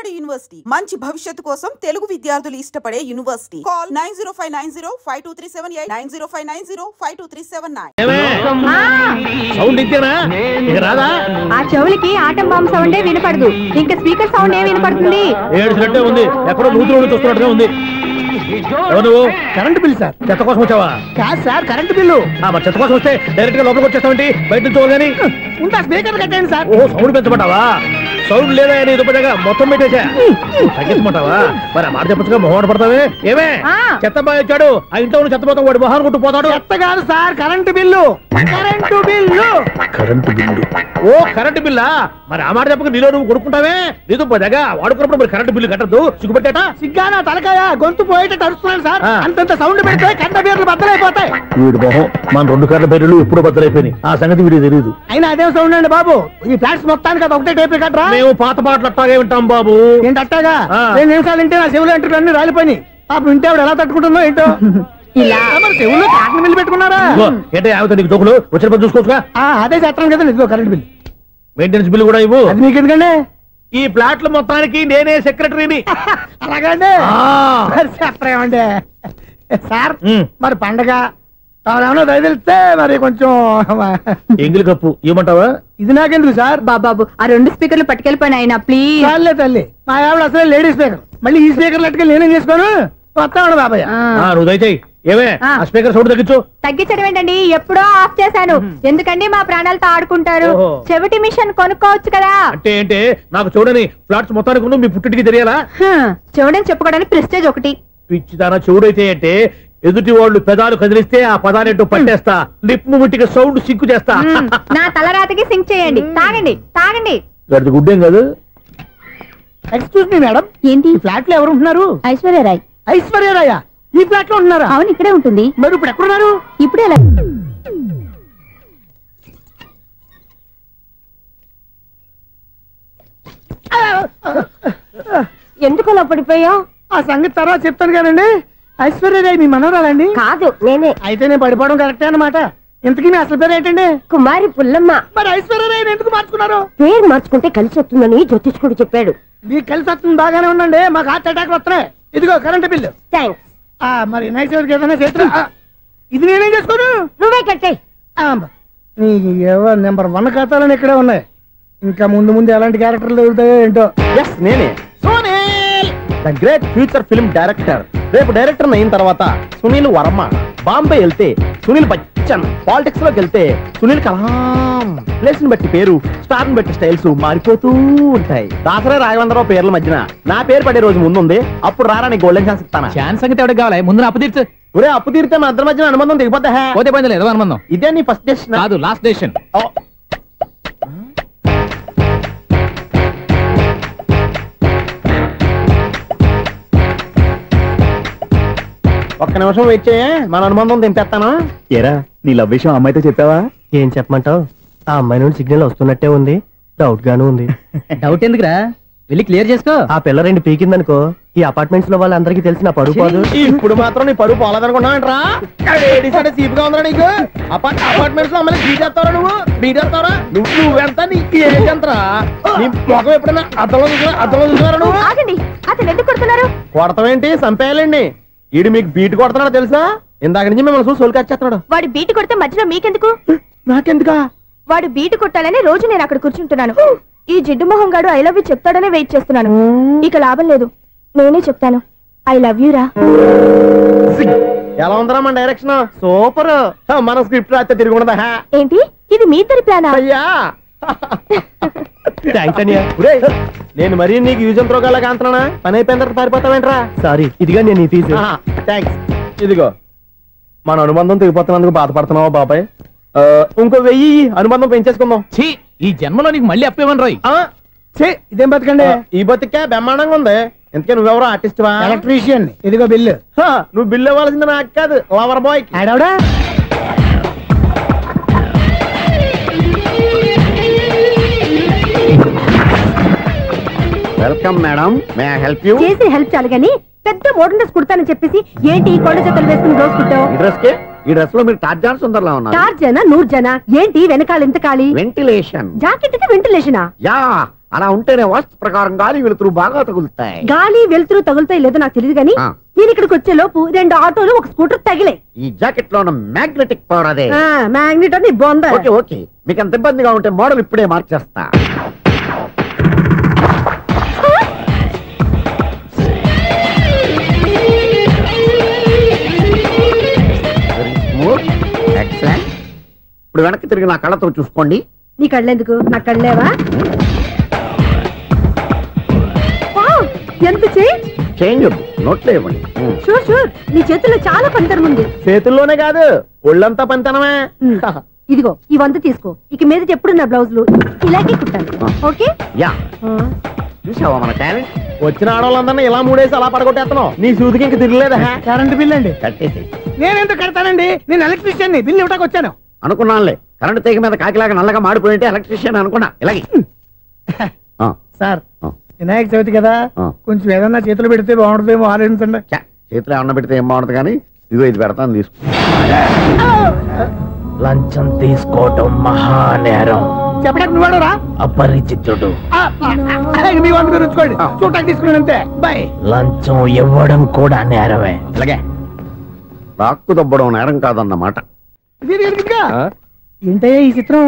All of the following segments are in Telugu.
విజయవాడ యూనివర్సిటీ మంచి భవిష్యత్తు కోసం తెలుగు విద్యార్థులు ఇష్టపడే యూనివర్సిటీ. కాల్ 9059052378 9059052379. సౌండ్ ఇచ్చానా ఇక రాదా? ఆ చెవులకి ఆటం బాంబ్ సౌండే వినపడదు, ఇంకా స్పీకర్ సౌండ్ ఏ వినపడుతుంది? ఏడుసినట్టే ఉంది, ఎక్కడో నూతులు చూస్తున్నట్టుగా ఉంది. నువ్వు కరెంట్ బిల్ సార్ చెత్త కోసం వచ్చావా? కాదు సార్, కరెంట్ బిల్లు. మరి చెత్త కోసం వస్తే డైరెక్ట్ గా లోపలికి వచ్చేస్తామంటే బయట నుంచి కానీ ఉంటా. స్పీకర్ కట్టండి సార్. ఓ సౌండ్ పెంచమంటావా? సౌండ్ లేదా అని దుప్పగా మొత్తం పెట్టేసా. తగ్గించమంటావా? మరి మాట చెప్పచ్చుగా మొహమాట పడతావే. ఏమే చెత్త బాగా వచ్చాడు, ఆ ఇంట్లో ఉన్న చెత్త పోతాం, వాడు మొహాన్ కొట్టు పోతాడు. చెత్త కాదు sir, current bill. Current bill. Current bill. ఓ కరెంటు బిల్లా? మరి ఆ మాట చెప్పక నీలో నువ్వు కొడుకుంటావే. నీతో పోదాగా వాడుకున్నప్పుడు మరి కరెంటు బిల్లు కట్టద్దు. సిగ్గుపెట్టాట సిగ్గానా తలకాయ గొంతు పోయేటట్టు అరుస్తున్నాను సార్. అంతంత సౌండ్ పెడితే కంట బీర్లు బద్దలైపోతాయి. వీడు మొహం మన 2 కర్ల బీర్లు ఎప్పుడో బద్దలైపోయినాయి. ఆ సంగతి వీడికి తెలియదు. అయినా అదే సౌండ్ అండి బాబు. ఈ ఫ్లాట్స్ మొత్తానికి అది ఒకటే టేప్ కట్టరా? మేము పాత పాటలు అట్టాగే వింటాం బాబు. ఏంటి అట్టాగా? 2 నిమిషాలు వింటే నా చెవులు ఎంటర్ అన్ని రాలిపోయినాయి. పాపం వింటే ఆవిడ ఎలా తట్టుకుంటుందో ఏంటో. ఇలా మరి చెవుల్లో కాటన్ బిల్లు పెట్టుకున్నారా? ఏంటో యావత నీకు జోకులు వచ్చిన పని చూసుకోవచ్చుగా. అదే చేస్తాను కదా. ఇదిగో కరెంట్ బిల్, మెయింటెనెన్స్ బిల్లు కూడా ఇవ్వు. అది మీకు ఎందుకండి? ఈ ఫ్లాట్ల మొత్తానికి నేనే సెక్రటరీని. అలాగండి చెప్పరేమండి సార్. మరి పండగ ఏమన్నా దయదలిస్తే మరి కొంచెం ఎంగిలి కప్పు ఇవ్వమంటావా? ఇది నాకెందుకు సార్? బాబాబు ఆ 2 స్పీకర్లు పట్టుకెళ్ళిపోయిన ఆయన ప్లీజ్. చాలే తల్లి, మా ఆవిడ అసలే లేడీ స్పీకర్, మళ్ళీ ఈ స్పీకర్లు అట్టుకెళ్ళి నేనేం చేసుకోను. వస్తాడు బాబాయ్. నువ్వు దయచేయి. ఏమే ఆ స్పీకర్ సౌండ్ తగ్గించు. తగ్గించడం ఏంటండి, ఎప్పుడో ఆఫ్ చేశాను. ఎందుకండి మా ప్రాణాలతో ఆడుకుంటారు? చెవిటి మిషన్ కొనుక్కోవచ్చు కదా. అంటే ఏంటే నాకు చూడని ఫ్లాట్స్ మొత్తానికి మీ పుట్టింటికి తెలియాలా? చెవుడని చెప్పుకోవడానికి ప్రెస్టేజ్ ఒకటి. పిచ్చిదానా చెవుడైతే అంటే ఎదుటి వాళ్ళు పెదాలు కదిలిస్తే ఆ పదాలేంటో పట్టేస్తా. లిప్ ముట్టికి సౌండ్ సింకు చేస్తా. నా తలరాతకి సింక్ చేయండి. తాగండి తాగండి. గడిది గుడ్డేం కాదు. ఎక్స్క్యూజ్ మీ మేడం, ఏంటి ఫ్లాట్ లో ఎవరు ఉంటున్నారు? ఐశ్వర్యరాయ్. ఐశ్వర్యరాయ ఈ ఫ్లాట్ లో ఉంటున్నారా? అవును, ఇక్కడే ఉంటుంది. మరి ఇప్పుడు ఎక్కడున్నారు? ఇప్పుడే ఎలా ఎందుకు అలా పడిపోయావు? ఆ సంగతి తర్వాత చెప్తాను కానండి. ఐశ్వర్యరాయ్ మీ మనవరాలండి? కాదు, నేనే. అయితే నేను పడిపోవడం కరెక్టే అన్నమాట. ఇంతకీ మీ అసలు పేరు ఏంటండి? కుమారి పుల్లమ్మ. మరి ఐశ్వర్యరాయ్ ఎందుకు మార్చుకున్నారు? పేరు మార్చుకుంటే కలిసి వస్తుందని జ్యోతిష్కుడు చెప్పాడు. మీకు కలిసి వస్తుంది, బాగానే ఉండండి. మాకు హార్ట్ అటాక్ వస్తున్నాయి. ఇదిగో కరెంట్ బిల్లు. థ్యాంక్స్. మరి నైట్ ఏదైనా చేతులు ఇది నేనేం చేసుకోను. నువ్వే కట్టాయి. నెంబర్ 1 ఖాతాలని ఇక్కడే ఉన్నాయి. ఇంకా ముందు ముందు ఎలాంటి క్యారెక్టర్లు దొరుకుతాయో ఏంటో. నేనే Sunil, the great future film director. రేపు డైరెక్టర్ అయిన తర్వాత సునీల్ వర్మ. బాంబే వెళ్తే సునీల్ బచ్చన్, పాలిటిక్స్ లోకి వెళ్తే సునీల్ కలాం. ప్లేస్ ని బట్టి పేరు, స్టార్ ని బట్టి స్టైల్స్ మారిపోతూ ఉంటాయి. దాసరా రాఘవేంద్రరావు పేర్ల మధ్యన నా పేరు పడే రోజు ముందుంది. అప్పుడు రారా నీకు గోల్డెన్ ఛాన్స్ ఇస్తాను. ఛాన్స్ సంగతి ఎవరికి కావాలి? ముందు అప్పు తీర్చు. ఒరే అప్పు తీరితే మన ఇద్దరి మధ్యన అనుబంధం దిగిపోతా. పోతే పని లేదు అనుబంధం. ఇదే నీ ఫస్ట్ డెసిషన్ కాదు, లాస్ట్ డెసిషన్. ఒక్క నిమిషం వెయిట్ చేయ, మన అనుబంధం దింపేస్తాను. ఏరా నీ లవ్ విషయం అమ్మాయితో చెప్పావా? ఏం చెప్పమంటావు? ఆ అమ్మాయి నుండి సిగ్నల్ వస్తున్నట్టే ఉంది, డౌట్ గాను ఉంది. డౌట్ ఎందుకురా, వెళ్ళి క్లియర్ చేసుకో. ఆ పిల్ల 2 పీకిందనుకో, ఈ అపార్ట్మెంట్స్ లో వాళ్ళందరికీ తెలిసిన పరుగు పోదు. ఇప్పుడు మాత్రం నీ పరుగు పోలేదనుకున్నావంటరా? చీప్ గా ఉందా నీకు? అపార్ట్మెంట్స్ లో అమ్మాయి బీటేస్తావరా? బీటేస్తావరా? నువ్వెంత, నీకు ఏంటంతరా? నీ మొఖం ఎప్పుడైనా అద్దంలో చూసారా నువ్వు? అతను ఎందుకు కొడుతున్నారు? కొడతావేంటి, చంపేయాలండి. ఈడు మీకు బీట్ కొడుతున్నాడు తెలుసా? ఇందాక నుంచి మిమ్మల్ని చూసి సోల్కి వచ్చేస్తున్నాడు. వాడు బీటు కొడితే మధ్యలో మీకెందుకు? నాకెందుకా? వాడు బీటు కొట్టాలని రోజు నేను అక్కడ కూర్చుంటున్నాను. ఈ జిడ్డు మొహం గాడు ఐ లవ్ యూ చెప్తాడనే వెయిట్ చేస్తున్నాను. ఇక లాభం లేదు, నేనే చెప్తాను. ఐ లవ్ యూ రా. ఎలా ఉందరా మన డైరెక్షన్? సూపర్. మన స్క్రిప్ట్ రాస్తే తిరిగి ఉండదా? ఏంటి ఇది మీ ఇద్దరి ప్లానా? అయ్యా నేను మరీ నీకు యూజ్ ఎంతో గలగా అంటున్నా. పని అయిపోయిన తర్వాత పారిపోతావేంట్రా? సారీ, ఇదిగా నేను ఈ ఫీజు. థ్యాంక్స్. ఇదిగో మన అనుబంధం తెగిపోతున్నందుకు బాధపడుతున్నావా బాబాయ్? ఇంకో 1000 అనుబంధం పెంచేసుకుందాం. ఈ జన్మలో నీకు మళ్ళీ అప్పేమని రాయి. ఇదేం బతకండి? ఈ బతికే బ్రహ్మాండంగా ఉంది. ఎందుకే నువ్వెవరో ఆర్టిస్ట్ వా? ఎలక్ట్రీషియన్. ఇదిగో బిల్లు. నువ్వు బిల్లు ఇవ్వాల్సింది నాకు కాదు, లవర్ బాయ్. ఆడవడా? Welcome madam, may I help you? చేసి హెల్ప్ చాలు గానీ పెద్ద మోడల్ డ్రెస్ కుడతానని చెప్పేసి ఏంటి ఈ కొండ జతలు వేసుకుని రోజు కుట్టావు? ఈ డ్రెస్ కి ఈ డ్రెస్ లో మీరు టార్జాన్ సుందర్లా ఉన్నారు. టార్జానా 100 జనా? ఏంటి వెనకాల ఎంత ఖాళీ? వెంటిలేషన్. జాకెట్ కి వెంటిలేషనా? యా, అలా ఉంటేనే వాస్తు ప్రకారం గాలి వెలుతురు బాగా తగులుతాయి. గాలి వెలుతురు తగులుతాయి లేదో నాకు తెలియదు కానీ నేను ఇక్కడికి వచ్చే లోపు 2 ఆటోలు ఒక స్కూటర్ తగిలే. ఈ జాకెట్ లో ఉన్న మ్యాగ్నెటిక్ పవర్ అదే. మ్యాగ్నెట్ అని బొంద. ఓకే ఓకే, మీకు అంత ఇబ్బందిగా ఉంటే మోడల్ ఇప్పుడే మార్చేస్తా. ఎక్సలెంట్. ఇప్పుడు వెనక్కి తిరిగి నా కళ్ళతో చూసుకోండి. నీ కళ్ళెందుకు, నా కళ్ళేవా? ఎంత చేంజ్ నోట్లో ఇవ్వండి. షూర్ షూర్, నీ చేతుల్లో చాలా పనితనం ఉంది. చేతుల్లోనే కాదు ఒళ్ళంతా పనితనమే. ఇదిగో ఈ 100 తీసుకో. ఇక మీద ఎప్పుడు నా బ్లౌజులు ఇలాగే కుట్టాలి. ఓకే? యా, చూసావా మన టాలెంట్? వచ్చిన ఆడవాళ్ళందరినీ ఇలా మూడేసి అలా పడగొట్టేస్తున్నావు. నీ సూదికి ఇంక తిరగలేదా? కరెంట్ బిల్ అండి. కట్టేసి. నేనెందుకు కడతానండి, నేను ఎలక్ట్రీషియన్. బిల్ ఇవ్వడానికి వచ్చాను. అనుకున్నానులే, కరెంట్ తీగ మీద కాకిలాగా నల్లగా మాడిపోయింటే ఎలక్ట్రీషియన్ అనుకున్నా. ఇలాగే సార్, వినాయక చవితి కదా, కొంచెం ఏదన్నా చేతులు పెడితే బాగుంటుందేమో ఆలోచించండి. చేతిలో అన్న పెడితే ఏం బాగుంటుంది కానీ ఇదిగో ఇది పెడతాను, తీసుకో. లంచం తీసుకోవటం మహానేరం. చెప్పడానికి నువ్వాడురా అపరిచితుడు. మీ వంట గురించుకోండి, చూడటానికి తీసుకున్నాను అంతే. బై. లంచం ఇవ్వడం కూడా నేరమే. ఇలాగే రాక్కు దబ్బడం నేరం కాదన్నమాట. ఏంటయ్యా ఈ చిత్రం?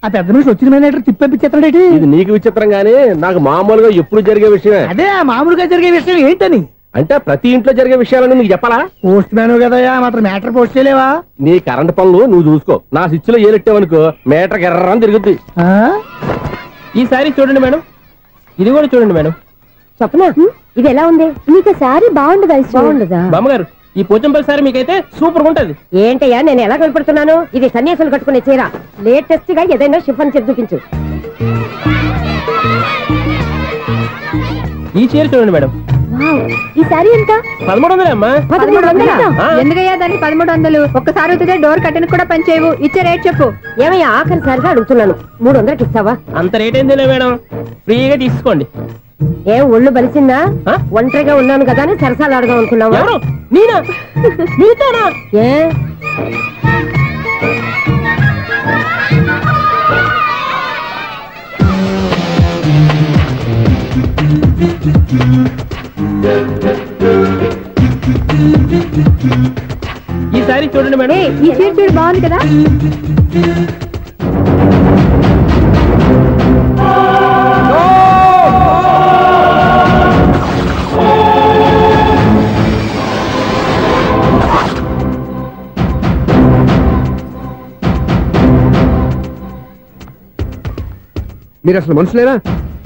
ఆ పెద్ద నుంచి వచ్చిన మేనేటర్ తిప్పించేస్తాడు. ఇది నీకు విచిత్రం గానీ నాకు మామూలుగా ఎప్పుడు జరిగే విషయమే. అదే మామూలుగా జరిగే విషయం ఏంటని అంటే ప్రతి ఇంట్లో జరిగే విషయాలను నీకు చెప్పాలా? పోస్ట్ మ్యాన్ కదయ్యా, మాత్రం మేటర్ పోస్ట్ చేయలేవా? నీ కరెంట్ పనులు నువ్వు చూసుకో. నా స్విచ్ లో ఏలెట్టావనుకో మేటర్ ఎర్రని తిరుగుద్ది. ఈసారి చూడండి మేడం, ఇది కూడా చూడండి మేడం. చెప్పనా, ఇది ఎలా ఉంది? నీకు సారీ బాగుండదా? బాగుండదా బామ్మగారు? ఈ పోచంపల్లి సారీ మీకైతే సూపర్ ఉంటది. ఏంటయ్యా నేను ఎలా కనపడుతున్నాను? ఇది సన్యాసులు కట్టుకునే చీర. లేటెస్ట్ గా ఏదైనా షిఫాన్ చీర చూపించు. ఈ చీర చూడండి మేడం. ఈ సారీ ఎంత? 1300 అమ్మా. 1300? ఎందుకయ్యా దానికి 1300? ఒక్కసారి అవుతుందే డోర్ కట్టెన్ కూడా పనిచేయవు. ఇచ్చే రేట్ చెప్పు. ఏమయ్యా ఆఖరిసారిగా అడుగుతున్నాను, 300కి ఇస్తావా? అంత రేట్ ఏంది మేడం, ఫ్రీగా తీసుకోండి. ఏం ఒళ్ళు బలిసిందా? ఒంటరిగా ఉన్నాను కదా అని సరసాలు అడదాం అనుకున్నావా? ఏ ఈ సారీ చూడండి మేడం. ఈ చీర చూడు, బాగుంది కదా? మీరు అసలు మనుషులేనా?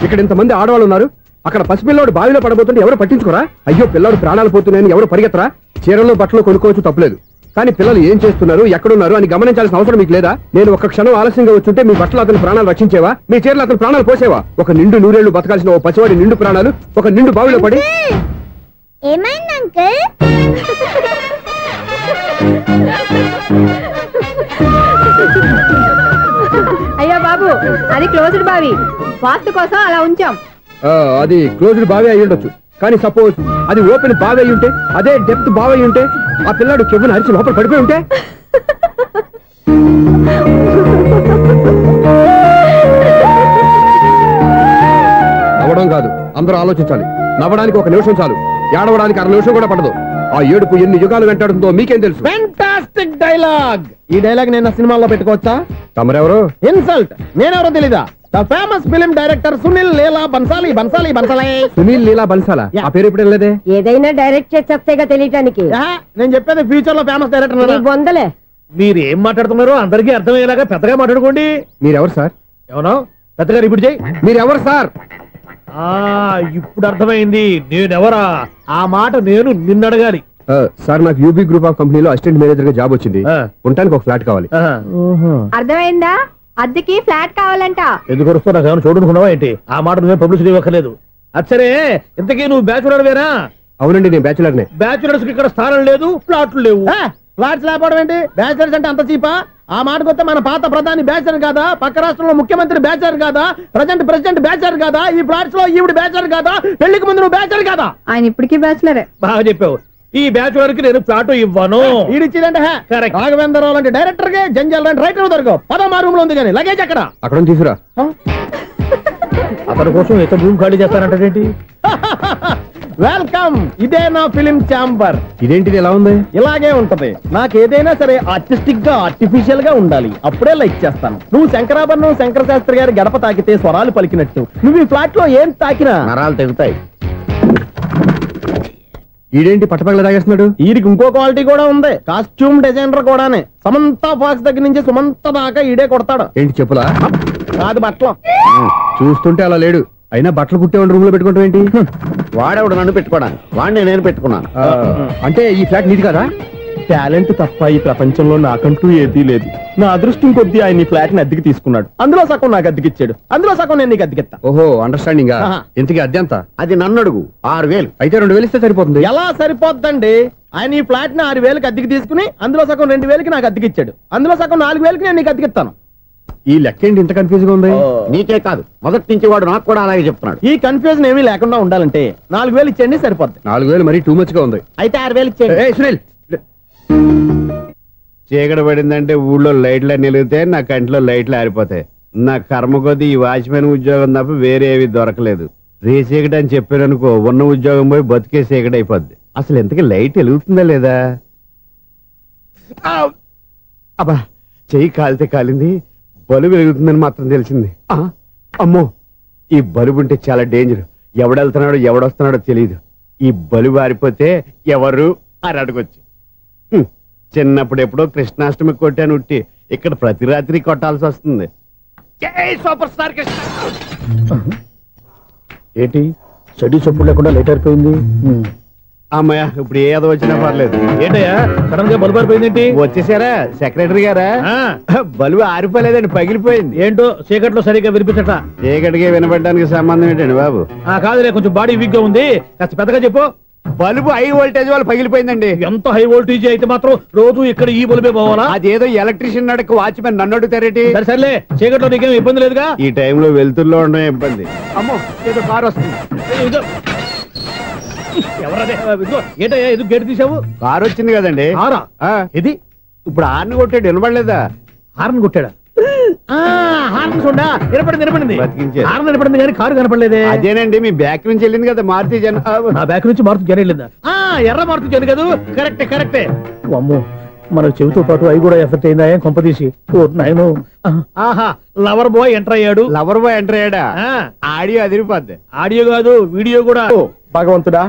ఇక్కడ ఇంతమంది ఆడవాళ్ళు ఉన్నారు, అక్కడ పసిపిల్లాడు బావిలో పడబోతుంటే ఎవరు పట్టించుకోరా? అయ్యో పిల్లాడు ప్రాణాలు పోతున్నాయని ఎవరు పరిగెత్తరా? చీరలు బట్టలు కొనుక్కోవచ్చు, తప్పలేదు. కానీ పిల్లలు ఏం చేస్తున్నారు, ఎక్కడున్నారు అని గమనించాల్సిన అవసరం మీకు లేదా? నేను ఒక క్షణం ఆలస్యంగా వచ్చుంటే మీ బట్టలు అతని ప్రాణాలు రక్షించేవా? మీ చీరలు అతని ప్రాణాలు పోసేవా? ఒక నిండు 100 ఏళ్లు బతకాల్సిన ఓ పసివాడి నిండు ప్రాణాలు ఒక నిండు బావిలో పడి. ఏమైంది అంకుల్? అయ్యో బాబు, అది క్లోజ్డ్ బావి, వాస్తు కోసం అలా ఉంచాం. అది క్లోజ్డ్ బావి అయి ఉండొచ్చు, కానీ సపోజ్ అది ఓపెన్ బావి అయి ఉంటే, అదే డెప్త్ బావి అయి ఉంటే, ఆ పిల్లాడు కెవ్వున అరిచి లోపల పడిపోయి ఉంటే? నవ్వడం కాదు, అందరూ ఆలోచించాలి. నవ్వడానికి 1 నిమిషం చాలు, ఏడవడానికి 1/2 నిమిషం కూడా పడదు. ఆ ఏడుపు ఎన్ని యుగాలు వెంటాడుతుందో మీకేం తెలుసు? Fantastic dialogue. ఈ డైలాగ్ నేను సినిమాలో పెట్టుకోవచ్చా? తమరెవరు? ఇన్సల్ట్. నేనెవరో తెలీదా? The famous film director Sunil Leela Bansali. Sunil Leela బన్సాలా? ఆ పేరు ఇప్పుడు లేదే. ఏదైనా డైరెక్ట్ చేసేస్తేగా తెలియటానికి. నేను చెప్పేది ఫ్యూచర్ లో ఫేమస్ డైరెక్టర్. బొందలే. మీరు ఏం మాట్లాడుతున్నారో అందరికీ అర్థమయ్యేలాగా పెద్దగా మాట్లాడుకోండి. మీరెవరు సార్? ఎవరో పెద్దగా రిపీట్ చేయి. మీరెవరు సార్? ఇప్పుడు అర్థమైంది నేనెవరా. ఆ మాట నేను నిన్ను అడగాలి. సార్, నాకు యూబీ గ్రూప్ ఆఫ్ కంపెనీలో అసిస్టెంట్ మేనేజర్ గా జాబ్ వచ్చింది. ఉండడానికి ఒక ఫ్లాట్ కావాలి. అర్థమైందా? అద్దెకి ఫ్లాట్ కావాలంట. ఎందుకు వస్తున్నా నాకు ఏమైనా చూడనుకున్నావా ఏంటి? ఆ మాట నువ్వే పబ్లిసిటీ ఇవ్వక్కర్లేదు. అచ్చరే, ఇంతకీ నువ్వు బ్యాచులర్ వేరా? అవునండి, నేను బ్యాచులర్ నే. బ్యాచులర్స్ కి ఇక్కడ స్థానం లేదు, ఫ్లాట్లు లేవు. ఫ్లాట్స్ లేకపోవడం ఏంటి? బ్యాచులర్స్ అంటే అంత చీపా? ఆ మాటకొస్తే మన పాత ప్రధాని బ్యాచర్ కాదా? పక్క రాష్ట్రంలో ముఖ్యమంత్రి బ్యాచర్ కాదా? ప్రెసిడెంట్ బ్యాచర్ కాదా? ఈ ఫ్లాట్స్ లో ఈవిడ బ్యాచర్ కాదా? పెళ్లికి ముందు నువ్వు బ్యాచర్ కాదా? ఆయన ఇప్పటికీ బ్యాచులరే. బాగా చెప్పావు. ఈ బ్యాచులర్ కి నేను ఫ్లాట్ ఇవ్వను. ఈడిచ్చిందంటే రాఘవేంద్రరావు లాంటి డైరెక్టర్ కి జంజల్ లాంటి రైటర్ దొరకవు. 13 రూమ్ లో ఉంది కానీ లగేజ్ అక్కడ తీసుకురా. అతని కోసం ఎంత రూమ్ ఖాళీ చేస్తానంటేంటి? వెల్కమ్, ఇదే నా ఫిలిం ఛాంబర్. ఇదేంటిది ఎలా ఉంది? ఇలాగే ఉంటది. నాకు ఏదైనా సరే ఆర్టిస్టిక్ గా ఆర్టిఫిషియల్ గా ఉండాలి, అప్పుడే లైక్ చేస్తాను. నువ్వు శంకరాభరణం శంకర శాస్త్రి గారి గడప తాకితే స్వరాలు పలికినట్టు నువ్వు ఈ ఫ్లాట్ లో ఏం తాకినా నరాలు తెగుతాయి. ఈడేంటి పట్టపగల తాగేస్తున్నాడు? వీరికి ఇంకో క్వాలిటీ కూడా ఉంది. కాస్ట్యూమ్ డిజైనర్ కూడానే. సమంత ఫాక్స్ దగ్గర నుంచి సుమంత దాకా ఈడే కొడతాడు. ఏంటి చెప్పులా? కాదు బట్టలు. చూస్తుంటే అలా లేడు. అయినా బట్టలు కుట్టేవాడి రూమ్ లో పెట్టుకుంటాం ఏంటి? వాడేవాడు నన్ను పెట్టుకోవడానికి, వాడిని నేను పెట్టుకున్నాను. అంటే ఈ ఫ్లాట్ నీది కదా? టాలెంట్ తప్ప ఈ ప్రపంచంలో నాకంటూ ఏదీ లేదు. నా అదృష్టం కొద్దీ ఆయన ఈ ఫ్లాట్ ని అద్దెకి తీసుకున్నాడు. అందులో సగం నాకు అద్దెకిచ్చాడు, అందులో సగం నేను నీకు అద్దెకిస్తా. ఓహో, అండర్స్టాండింగ్. ఇంతకీ అద్దె ఎంత? అది నన్ను అడుగు. 6,000. అయితే 2,000 ఇస్తే సరిపోతుంది. ఎలా సరిపోద్దండి? ఆయన ఈ ఫ్లాట్ ని 6,000కి అద్దెకి తీసుకుని అందులో సగం 2,000కి నాకు అద్దెకిచ్చాడు, అందులో సగం 4,000కి నేను నీకు అద్దెకిస్తాను. ఈ లెక్క ఏంటి ఇంత కన్ఫ్యూజ్ గా ఉంది? నీకే కాదు, మొదటి నుంచి వాడు నాకు కూడా అలాగే చెప్తున్నాడు. ఈ కన్ఫ్యూజన్ ఏమీ లేకుండా ఉండాలంటే 4,000 ఇచ్చేయండి, సరిపోద్ది. 4,000 మరీ టూ మచ్ గా ఉంది. అయితే 6,000 ఇచ్చేయండి. ఏయ్ సునీల్, చీకటి పడిందంటే ఊళ్ళో లైట్లు నిలిగితే నా కంటిలో లైట్లు ఆరిపోతాయి. నా కర్మ కొద్దీ ఈ వాచ్మెన్ ఉద్యోగం తప్ప వేరే ఏవి దొరకలేదు. రేసీకటి అని చెప్పారనుకో, ఉన్న ఉద్యోగం పోయి బతికే చీకటి అయిపోద్ది. అసలు ఎంతకీ లైట్ వెలుగుతుందా లేదా? అబ్బా, చెయ్యి కాలితే కాలింది, బలుబు వెలుగుతుందని మాత్రం తెలిసింది. అమ్మో, ఈ బలుబు ఉంటే చాలా డేంజర్. ఎవడెళ్తున్నాడో ఎవడొస్తున్నాడో తెలియదు. ఈ బలుబు ఆరిపోతే ఎవరు అని అడగొచ్చు. చిన్నప్పుడు ఎప్పుడో కృష్ణాష్టమి కొట్టాను ఉట్టి, ఇక్కడ ప్రతి రాత్రి కొట్టాల్సి వస్తుంది. జై సూపర్ స్టార్ కృష్ణ. ఏంటి చెడు చెప్పుడు లేకుండా లేట్ అయిపోయింది? అమ్మయ్య, ఇప్పుడు ఏదో వచ్చినా పర్లేదు. ఏంటయ్యా సడన్ గా బల్బు అయిపోయింది ఏంటి? వచ్చేసారా సెక్రటరీ గారా? బలుబు ఆరిపోలేదండి, పగిలిపోయింది. ఏంటో చీకట్లో సరిగ్గా వినిపించట. చీకటికి వినపడడానికి సంబంధం ఏంటండి బాబు? కాదులే, కొంచెం బాడీ వీక్ గా ఉంది, కాస్త పెద్దగా చెప్పు. బల్బు హై వోల్టేజ్ వాళ్ళు పగిలిపోయిందండి. ఎంత హై వోల్టేజ్ అయితే మాత్రం రోజు ఇక్కడ ఈ బల్బే పోవాలా? అదేదో ఎలక్ట్రీషియన్ నడక వాచ్మెన్ నన్ను అడుగుతారేటి? సర్లే, చీకట్లో నీకేం ఇబ్బంది లేదుగా? ఈ టైంలో వెళ్తుల్లో ఉండడం ఇబ్బంది. అమ్మో, ఏదో కారు వస్తుంది. ఎవరదే? ఏంటయ్యా ఎందుకు గేటు తీసావు? కారు వచ్చింది కదండి. కారా? ఇది ఇప్పుడు హార్న్ కొట్టాడు, వినపడలేదా? హార్న్ కొట్టాడా? హార్న్ చూడా వినపడింది. బతికించాడు. హార్న్ వినపడింది కానీ కారు కనపడలేదే. అదేనండి, మీ బ్యాక్ నుంచి వెళ్ళింది కదా మారుతి జన. నా బ్యాక్ నుంచి మారుతి జన వెళ్ళిందా? ఎర్ర మారుతి జన కదా? కరెక్టే. అమ్మో, మన చెవితో పాటు అవి కూడా ఎఫెక్ట్ అయిందా కొంపదీసి? ఆహా, లవర్ బాయ్ ఎంటర్ అయ్యాడు. లవర్ బాయ్ ఎంటర్ అయ్యాడా? ఆడియో అదిరిపోద్ది. ఆడియో కాదు, వీడియో కూడా. భగవంతుడా,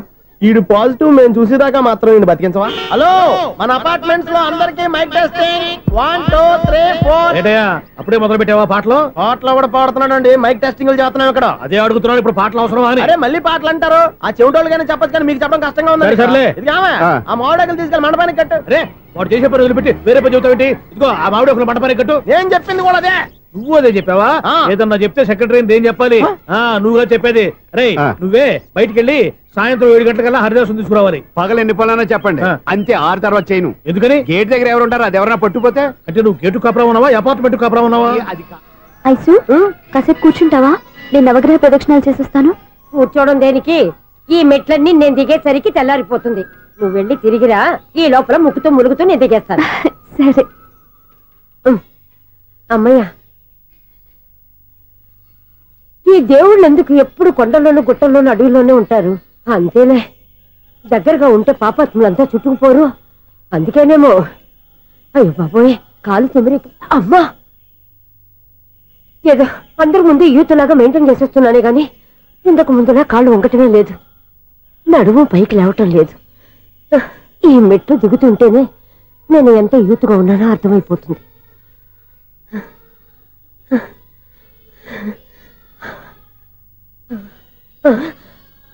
ఈడు పాజిటివ్ మేము చూసేదాకా మాత్రం ఈయన బతికించవా? హలో, మన అపార్ట్మెంట్స్ లో అందరికి మైక్ టెస్టింగ్ 1 2 3 4. ఏంటయ్యా అప్పుడే మొదలు పెట్టావా పాటలు? పాటలు కూడా పాడుతున్నాడు అండి, మైక్ టెస్టింగ్ చేస్తున్నాం ఇక్కడ. అదే అడుగుతున్నాడు, ఇప్పుడు పాటలు అవసరమా అని. అరే మళ్ళీ పాటలు అంటారు, ఆ చెవిటోళ్ళు కానీ చెప్పచ్చు కానీ మీకు చెప్పడం కష్టంగా ఉంది. సర్లే, ఆ మామిడాకులు తీసుకెళ్ళి మండపానికి కట్టు. రే, వాడు చేసే పని వదిలిపెట్టి వేరే పని చెబుతావు ఏంటి? ఇదిగో ఆ మామిడాకులు మండపానికి కట్టు. నేను చెప్పింది కూడా అదే. నువ్వు అదే చెప్పావా? ఏదన్నా చెప్తే సెక్రటరీ ఏం చెప్పాలి? నువ్వుగా చెప్పేది. రే, నువ్వే బయటికి వెళ్ళి సాయంత్రం 7 గంటలకల్లా హరిదాసు తీసుకురావాలి. పగలు ఎన్ని పనులన్నా చెప్పండి, అంతే. 6 తర్వాత చేయను. ఎందుకని? గేట్ దగ్గర ఎవరు ఉంటారు, అది ఎవరన్నా పట్టుపోతే. అంటే నువ్వు గేటు కాపురా ఉన్నావా, అపార్ట్మెంట్ కాపురా ఉన్నావా? ఐసు, కాసేపు కూర్చుంటావా? నేను నవగ్రహ ప్రదక్షిణాలు చేసేస్తాను. కూర్చోవడం దేనికి? ఈ మెట్లన్నీ నేను దిగేసరికి తెల్లారిపోతుంది. నువ్వు వెళ్ళి తిరిగిరా, ఈ లోపల ముక్కుతూ ములుగుతూ నేను దిగేస్తాను. సరే. అమ్మయ్య, ఈ దేవుళ్ళు ఎందుకు ఎప్పుడు కొండల్లోనూ గుట్టల్లోనూ అడవిలోనే ఉంటారు? అంతేలే, దగ్గరగా ఉంటే పాపాత్ములంతా చుట్టుకుపోరు. అందుకేనేమో. అయ్యో బాబోయ్, కాలు తిమిరి. అమ్మా, ఏదో అందరి ముందు యూత్లాగా మెయింటైన్ చేసేస్తున్నానే గాని ఇంతకు ముందులా కాళ్ళు వంకటమే లేదు, నడుము పైకి లేవటం లేదు. ఈ మెట్లు దిగుతుంటేనే నేను ఎంత యూత్గా ఉన్నానో అర్థమైపోతుంది.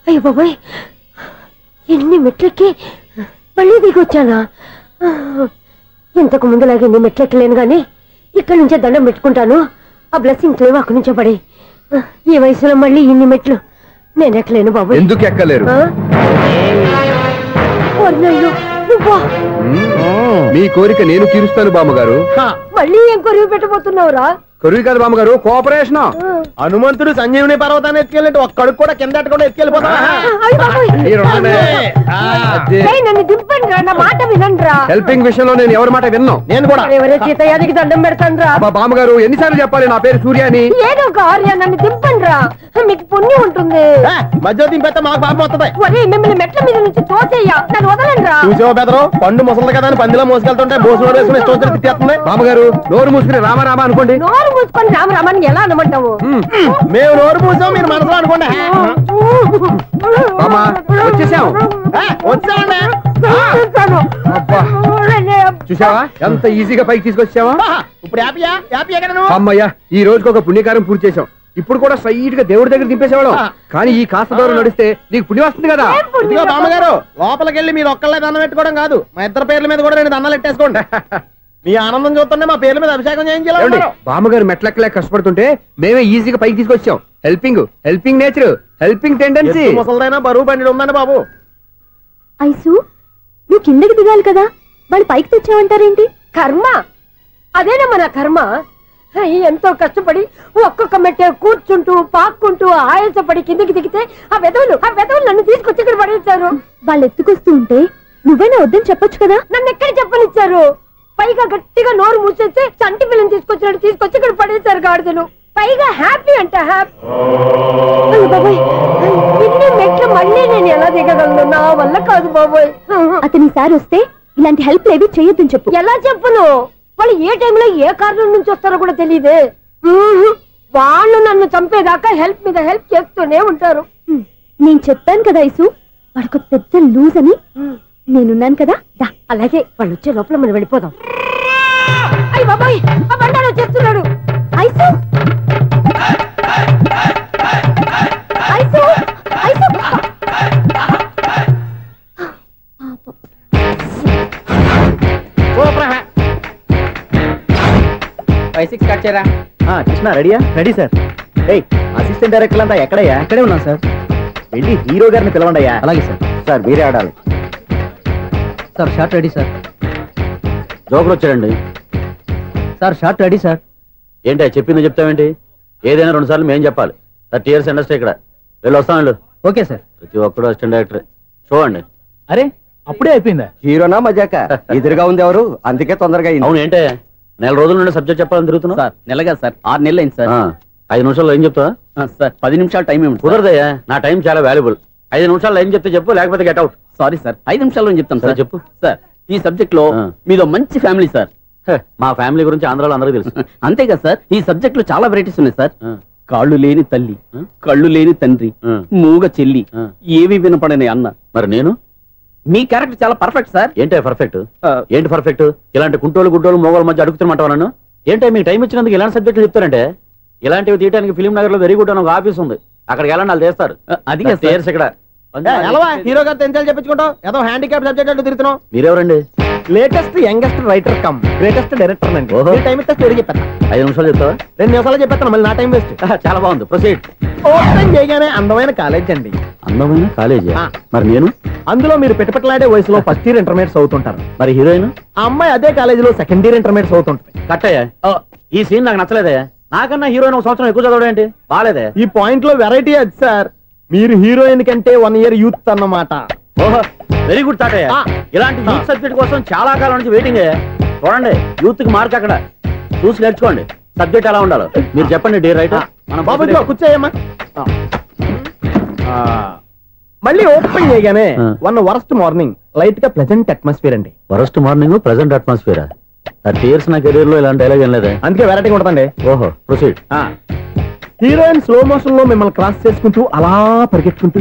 అయ్యో బాబాయ్, ఎన్ని మెట్లెక్కి మళ్ళీ దిగొచ్చానా? ఇంతకు ముందులాగే ఎన్ని మెట్లెక్కలేను గాని ఇక్కడి నుంచే దండం పెట్టుకుంటాను. ఆ బ్లెస్సింగ్స్ లేవు అక్కడి నుంచే పడి. ఈ వయసులో మళ్ళీ ఇన్ని మెట్లు నేను ఎక్కలేను బాబాయ్. ఎందుకు ఎక్కలేరు? మీ కోరిక నేను తీరుస్తాను బామ్మగారు. మళ్ళీ ఏం కొరివి పెట్టబోతున్నావురా? కొరివి కాదు బామ్మగారు, కోఆపరేషన్. హనుమంతుడు సంజీవుని పర్వతాన్ని ఎత్తుకెళ్ళినట్టు ఒక్కడికి కూడా కింద కూడా ఎత్తుకెళ్ళిపోతా. నన్ను దింపండి రా, నా మాట వినండిరా. హెల్పింగ్ విషయంలో నేను ఎవరి మాట విన్నాను. నేను కూడా ఎవరే సీతయ్యానికి దండం పెడతాను రా. బామ్మగారు ఎన్నిసార్లు చెప్పాలి నా పేరు సూర్య అని? ఏదో ఒక ఆర్య, నన్ను దింపండి రా, మీకు పుణ్యం ఉంటుంది. మధ్య దింపేస్తే మాకు పాపం వస్తుంది. మిమ్మల్ని మెట్ల మీద నుంచి తోసేయ్యా, నన్ను వదలండి రా. చూసావా బెదరు, పండు ముసలి కదా అని పందిలో మోసుకెళ్తుంటే బోసులో వేసుకుని ఇష్టం తిట్టేస్తుంది. బామ్మగారు నోరు మూసుకుని రామారామ అనుకోండి. నోరు మూసుకొని రామరామాన్ని ఎలా అనమంటావు? మేము నోరు మూసాం, మీరు మనసులో అనుకోండి. బామ్మ వచ్చేసాం. వచ్చామండి. అబ్బా చూసావా ఎంత ఈజీగా పైకి తీసుకొచ్చావా? ఇప్పుడు హ్యాపీ ఎక్కడ నువ్వు? అమ్మయ్యా ఈ రోజుకి ఒక పుణ్యకారం పూర్తి చేసాం. ఇప్పుడు కూడా స్ట్రైట్ గా దేవుడి దగ్గర దింపేసేవాళ్ళం. కానీ ఈ కాస్త దూరం నడిస్తే నీకు పుణ్యం వస్తుంది కదా. ఇదిగో బామ్మగారు, లోపలికి వెళ్ళి మీరు ఒక్కళ్ళే దండం పెట్టుకోవడం కాదు, మా ఇద్దరు పేర్ల మీద కూడా 2 దండాలు ఎట్టేసుకోండి. మీ ఆనందం చూస్తుంటే మా పేర్ల మీద అభిషేకం చేయించాలి. బామ్మగారు మెట్లెక్కలే కష్టపడుతుంటే మేమే ఈజీగా పైకి తీసుకొచ్చాం. Helping nature, helping tendency. ముసలిదైనా బరువు బండి ఉందండి బాబు. ఐసు నువ్వు కిందకి దిగాలి కదా, వాళ్ళు పైకి తెచ్చావంటారేంటి? కర్మ అదేనా మన కర్మ. ఎంతో కష్టపడి ఒక్కొక్క మెట్టే కూర్చుంటూ పాక్కుంటూ ఆయాసపడి కిందకి దిగితే ఆ వెధవులు నన్ను తీసుకొచ్చి ఇక్కడ పడేశారు. వాళ్ళు ఎత్తుకొస్తూ ఉంటే నువ్వేనా వద్దని చెప్పొచ్చు కదా. నన్ను ఎక్కడ చెప్పనిచ్చారు? పైగా గట్టిగా నోరు మూసేస్తే చంటి పిల్లని తీసుకొచ్చినట్టు తీసుకొచ్చి ఇక్కడ పడేశారు గాడిదలు. పైగా హ్యాపీ అంట హ్యాపీ. బాబోయ్ ఇన్ని మెట్లు మళ్ళీ నేను ఎలా దిగగలను? నా వల్ల కాదు బాబోయ్. అతని సారి వస్తే ఇలాంటి హెల్ప్ లేవి చేయొద్దని చెప్పు. ఎలా చెప్పును? వాళ్ళు ఏ టైంలో ఏ కారణం నుంచి వస్తారో కూడా తెలియదే. వాళ్ళు నన్ను చంపేదాకా హెల్ప్ మీద హెల్ప్ చేస్తూనే ఉంటారు. నేను చెప్పాను కదా ఐసు, వాడికి పెద్ద లూజ్ అని. నేనున్నాను కదా. అలాగే వాళ్ళు వచ్చే లోపల మనం వెళ్ళిపోదాం. అయ్య బాబాయ్ ఆ బండారు వచ్చేస్తున్నాడు. ఐసు ఐసు ఐసు 5-6 స్టార్ట్ చేయరా. కృష్ణ రెడీయా? Ready sir. అసిస్టెంట్ డైరెక్టర్ అంతా ఎక్కడయ్యా? ఇక్కడే ఉన్నాం సార్. వెళ్ళి హీరో గారిని పిలవండి అయ్యా. అలాగే సార్. సార్ మీరే ఆడాలి sir. Shot ready sir. Joker వచ్చాడండి. Sir shot ready sir. ఏంటి చెప్పింది చెప్తావేంటి? ఏదైనా 2 సార్లు మేం చెప్పాలి. 30 years ఇండస్ట్రీ ఇక్కడ. వెళ్ళి వస్తాం వెళ్ళు. Okay sir. ప్రతి ఒక్కడు అసిస్టెంట్ డైరెక్టర్. చూడండి. అరే అప్పుడే అయిపోయిందా? హీరోనా మజాక? ఎదురుగా ఉంది ఎవరు, అందుకే తొందరగా. అవును ఏంటే 4 రోజుల నుండి సబ్జెక్ట్ చెప్పాలని తిరుగుతున్నా సార్ నెలగా సార్ 6 నెలలు అయింది సార్. 5 నిమిషాల్లో ఏం చెప్తా సార్? 10 నిమిషాలు టైం ఏమి కుదరదయ్యా, నా టైం చాలా వాల్యుబుల్. 5 నిమిషాల్లో ఏం చెప్తే చెప్పు, లేకపోతే గెట్ అవుట్. సారీ సార్, 5 నిమిషాల్లో చెప్తాను సార్. చెప్పు సార్. ఈ సబ్జెక్ట్ లో మీదో మంచి ఫ్యామిలీ సార్. మా ఫ్యామిలీ గురించి ఆంధ్రాలో అందరికీ తెలుసు. అంతేగా సార్, ఈ సబ్జెక్ట్ లో చాలా వెరైటీస్ ఉన్నాయి సార్. కాళ్ళు లేని తల్లి, కళ్ళు లేని తండ్రి, మూగ చెల్లి, ఏవి వినపడని అన్న. మరి నేను మీ క్యారెక్టర్ చాలా పర్ఫెక్ట్ సార్. ఏంటే పర్ఫెక్ట్? ఏంటి పర్ఫెక్ట్? ఇలాంటి కుంటోలు గుడ్డోలు మోగోళ్ళ మధ్య అడుగుతున్నమాట నన్ను. ఏంటంటే మీకు టైం ఇచ్చినందుకు ఇలాంటి సబ్జెక్టులు చెప్తారంటే? ఇలాంటివి తీయడానికి ఫిలిం నగర్ లో వెరీ గుడ్ అని ఒక ఆఫీస్ ఉంది, అక్కడికి వెళ్ళండి, వాళ్ళు చేస్తారు. అది ఇక్కడ హీరో గారు తెంచాలి చెప్పించుకుంటాం. ఏదో హ్యాండిక్యాప్ సబ్జెక్ట్ అంటూ తిరుగుతున్నాం. మీరెవరండి? Latest youngest writer cum greatest director అండి. టైం ఇస్తే స్టోరీ చెప్పేస్తా. 5 నిమిషాలు చెప్తావా? 2 నిమిషాలు చెప్పేస్తాను, మళ్ళీ నా టైం వేస్ట్. చాలా బాగుంది, ప్రొసీడ్. ఓపెన్ చేయగానే అందమైన కాలేజ్ అండి. అందమైన కాలేజీ? మరి నేను అందులో మీరు పెట్టుపట్లాడే వయసులో ఫస్ట్ ఇయర్ ఇంటర్మీడియట్స్ అవుతుంటారు. మరి హీరోయిన్? ఆ అమ్మాయి అదే కాలేజీలో సెకండ్ ఇయర్ ఇంటర్మీడియట్స్ అవుతుంటుంది. కట్టయ్యా, ఈ సీన్ నాకు నచ్చలేదే. నాకన్నా హీరోయిన్ 1 సంవత్సరం ఎక్కువ చదవడం ఏంటి? బాలేదే. ఈ పాయింట్ లో వెరైటీ అది సార్. మీరు హీరోయిన్ కంటే 1 year యూత్ అన్నమాట. ఓహో, వెరీ గుడ్ తాటయ్య. ఇలాంటి యూత్ సబ్జెక్ట్ కోసం చాలా కాలం నుంచి వెయిటింగ్. చూడండి, యూత్ కి మార్క్ అక్కడ చూసి నేర్చుకోండి. సబ్జెక్ట్ ఎలా ఉండాలో మీరు చెప్పండి. డే రైటర్ బాబు కూర్చోయమ్మా. మళ్ళీ ఓపెన్ చేయగానే వరస్ట్ మార్నింగ్, లైట్ గా ప్లెజెంట్ అట్మాస్ఫియర్ అండి. Worst morning, present atmosphere. 30 years నా కెరీర్ లో ఇలాంటి డైలాగ్ ఏం లేదే. అందుకే వెరైటీ ఉంటుందండి. ఓహో, ప్రొసీడ్. హీరోయిన్ స్లో మోషన్ లో మిమ్మల్ని క్రాస్ చేసుకుంటూ అలా పరిగెట్టుకుంటూ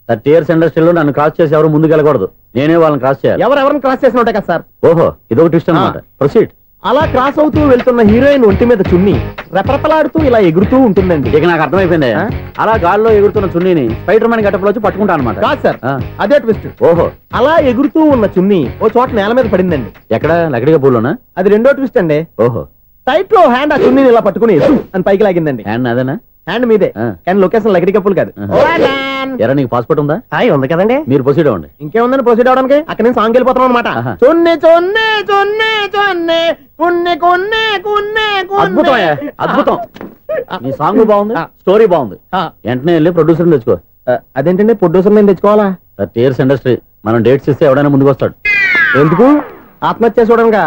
30 years ఇండస్ట్రీలో నన్ను క్రాస్ చేసి ఎవరు ముందుకు వెళ్ళకూడదు, నేనే వాళ్ళని క్రాస్ చేయాలి. ఎవరెవరిని క్రాస్ చేసిన ఉంటాయి కదా సార్. ఓహో, ఇదొక ట్విస్ట్ అన్నమాట. ప్రొసీడ్. అలా క్రాస్ అవుతూ వెళ్తున్న హీరోయిన్ ఒంటి మీద చున్ని రెపరెపలాడుతూ ఇలా ఎగురుతూ ఉంటుందండి. ఇక నాకు అర్థమైపోయింది. అలా గాల్లో ఎగురుతున్న చున్నీని స్పైడర్ మ్యాన్ గెటప్లో వచ్చి పట్టుకుంటా అనమాట. కాదు సార్, అదే ట్విస్ట్. ఓహో, అలా ఎగురుతూ ఉన్న చున్ని ఓ చోట నేల మీద పడిందండి. ఎక్కడ? లకడిగా పూల్లోనా? అది రెండో ట్విస్ట్ అండి. ఓహో, టైట్ లో హ్యాండ్ ఆ చున్నీని ఇలా పట్టుకుని అని పైకి లాగిందండి. హ్యాండ్ అదేనా? హ్యాండ్ మీదే కానీ లొకేషన్ లగడి కప్పులు కాదు. ఎరా నీకు పాస్పోర్ట్ ఉందా? ఉంది కదండి. మీరు ప్రొసీడ్ అవ్వండి. ఇంకేముందని ప్రొసీడ్ అవడానికి అక్కడ నేను సాంగ్ వెళ్ళిపోతున్నాం అనమాట. చొన్నే చొన్నే చొన్నే చొన్నే కున్నే కున్నే కున్నే అద్భుతం అద్భుతం. నీ సాంగ్ బాగుంది, స్టోరీ బాగుంది. వెంటనే వెళ్ళి ప్రొడ్యూసర్ తెచ్చుకో. అదేంటండి ప్రొడ్యూసర్ నేను తెచ్చుకోవాలా? 30 years ఇండస్ట్రీ, మనం డేట్స్ ఇస్తే ఎవడైనా ముందుకు వస్తాడు. ఎందుకు? ఆత్మహత్య చూడనుగా.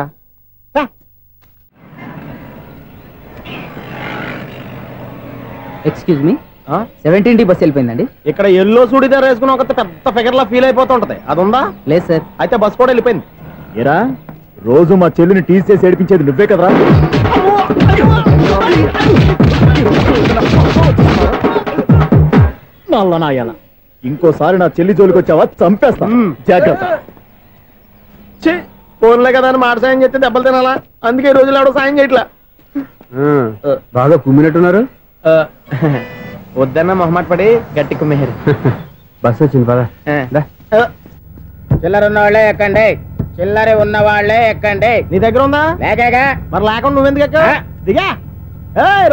Excuse me, 17D bus వెళ్ళిపోయిందండి. ఇక్కడ ఎల్లో చూడిదార్ వేసుకుని ఒక పెద్ద ఫిగర్ లా ఫీల్ అయిపోతుంటది, అది ఉందా? లేదు సార్. అయితే బస్ కూడా వెళ్ళిపోయింది. ఏరా రోజు మా చెల్లిని టీస్ చేసి ఏడిపించేది నువ్వే కదరా? నాయన ఇంకోసారి నా చెల్లి జోలికి వచ్చావా చంపేస్తా, జాగ్రత్త. ఫోన్లే కదా అని మాట సాయం చేస్తే దెబ్బలు తినాలా? అందుకే ఈ రోజులు ఎవడో సాయం చేయట్లా. బాగా కుమ్మినట్టున్నారు. వద్దన్న మొహమాట పడి గట్టి కుమ్మేరు. బస్సు వచ్చింది పద. చిల్లర ఉన్న వాళ్ళే ఎక్కండి, చిల్లర ఉన్న వాళ్ళే ఎక్కండి. నీ దగ్గర ఉందా? లేకగా మరి లేకుండా నువ్వెందుకు ఎక్కావు? దిగా.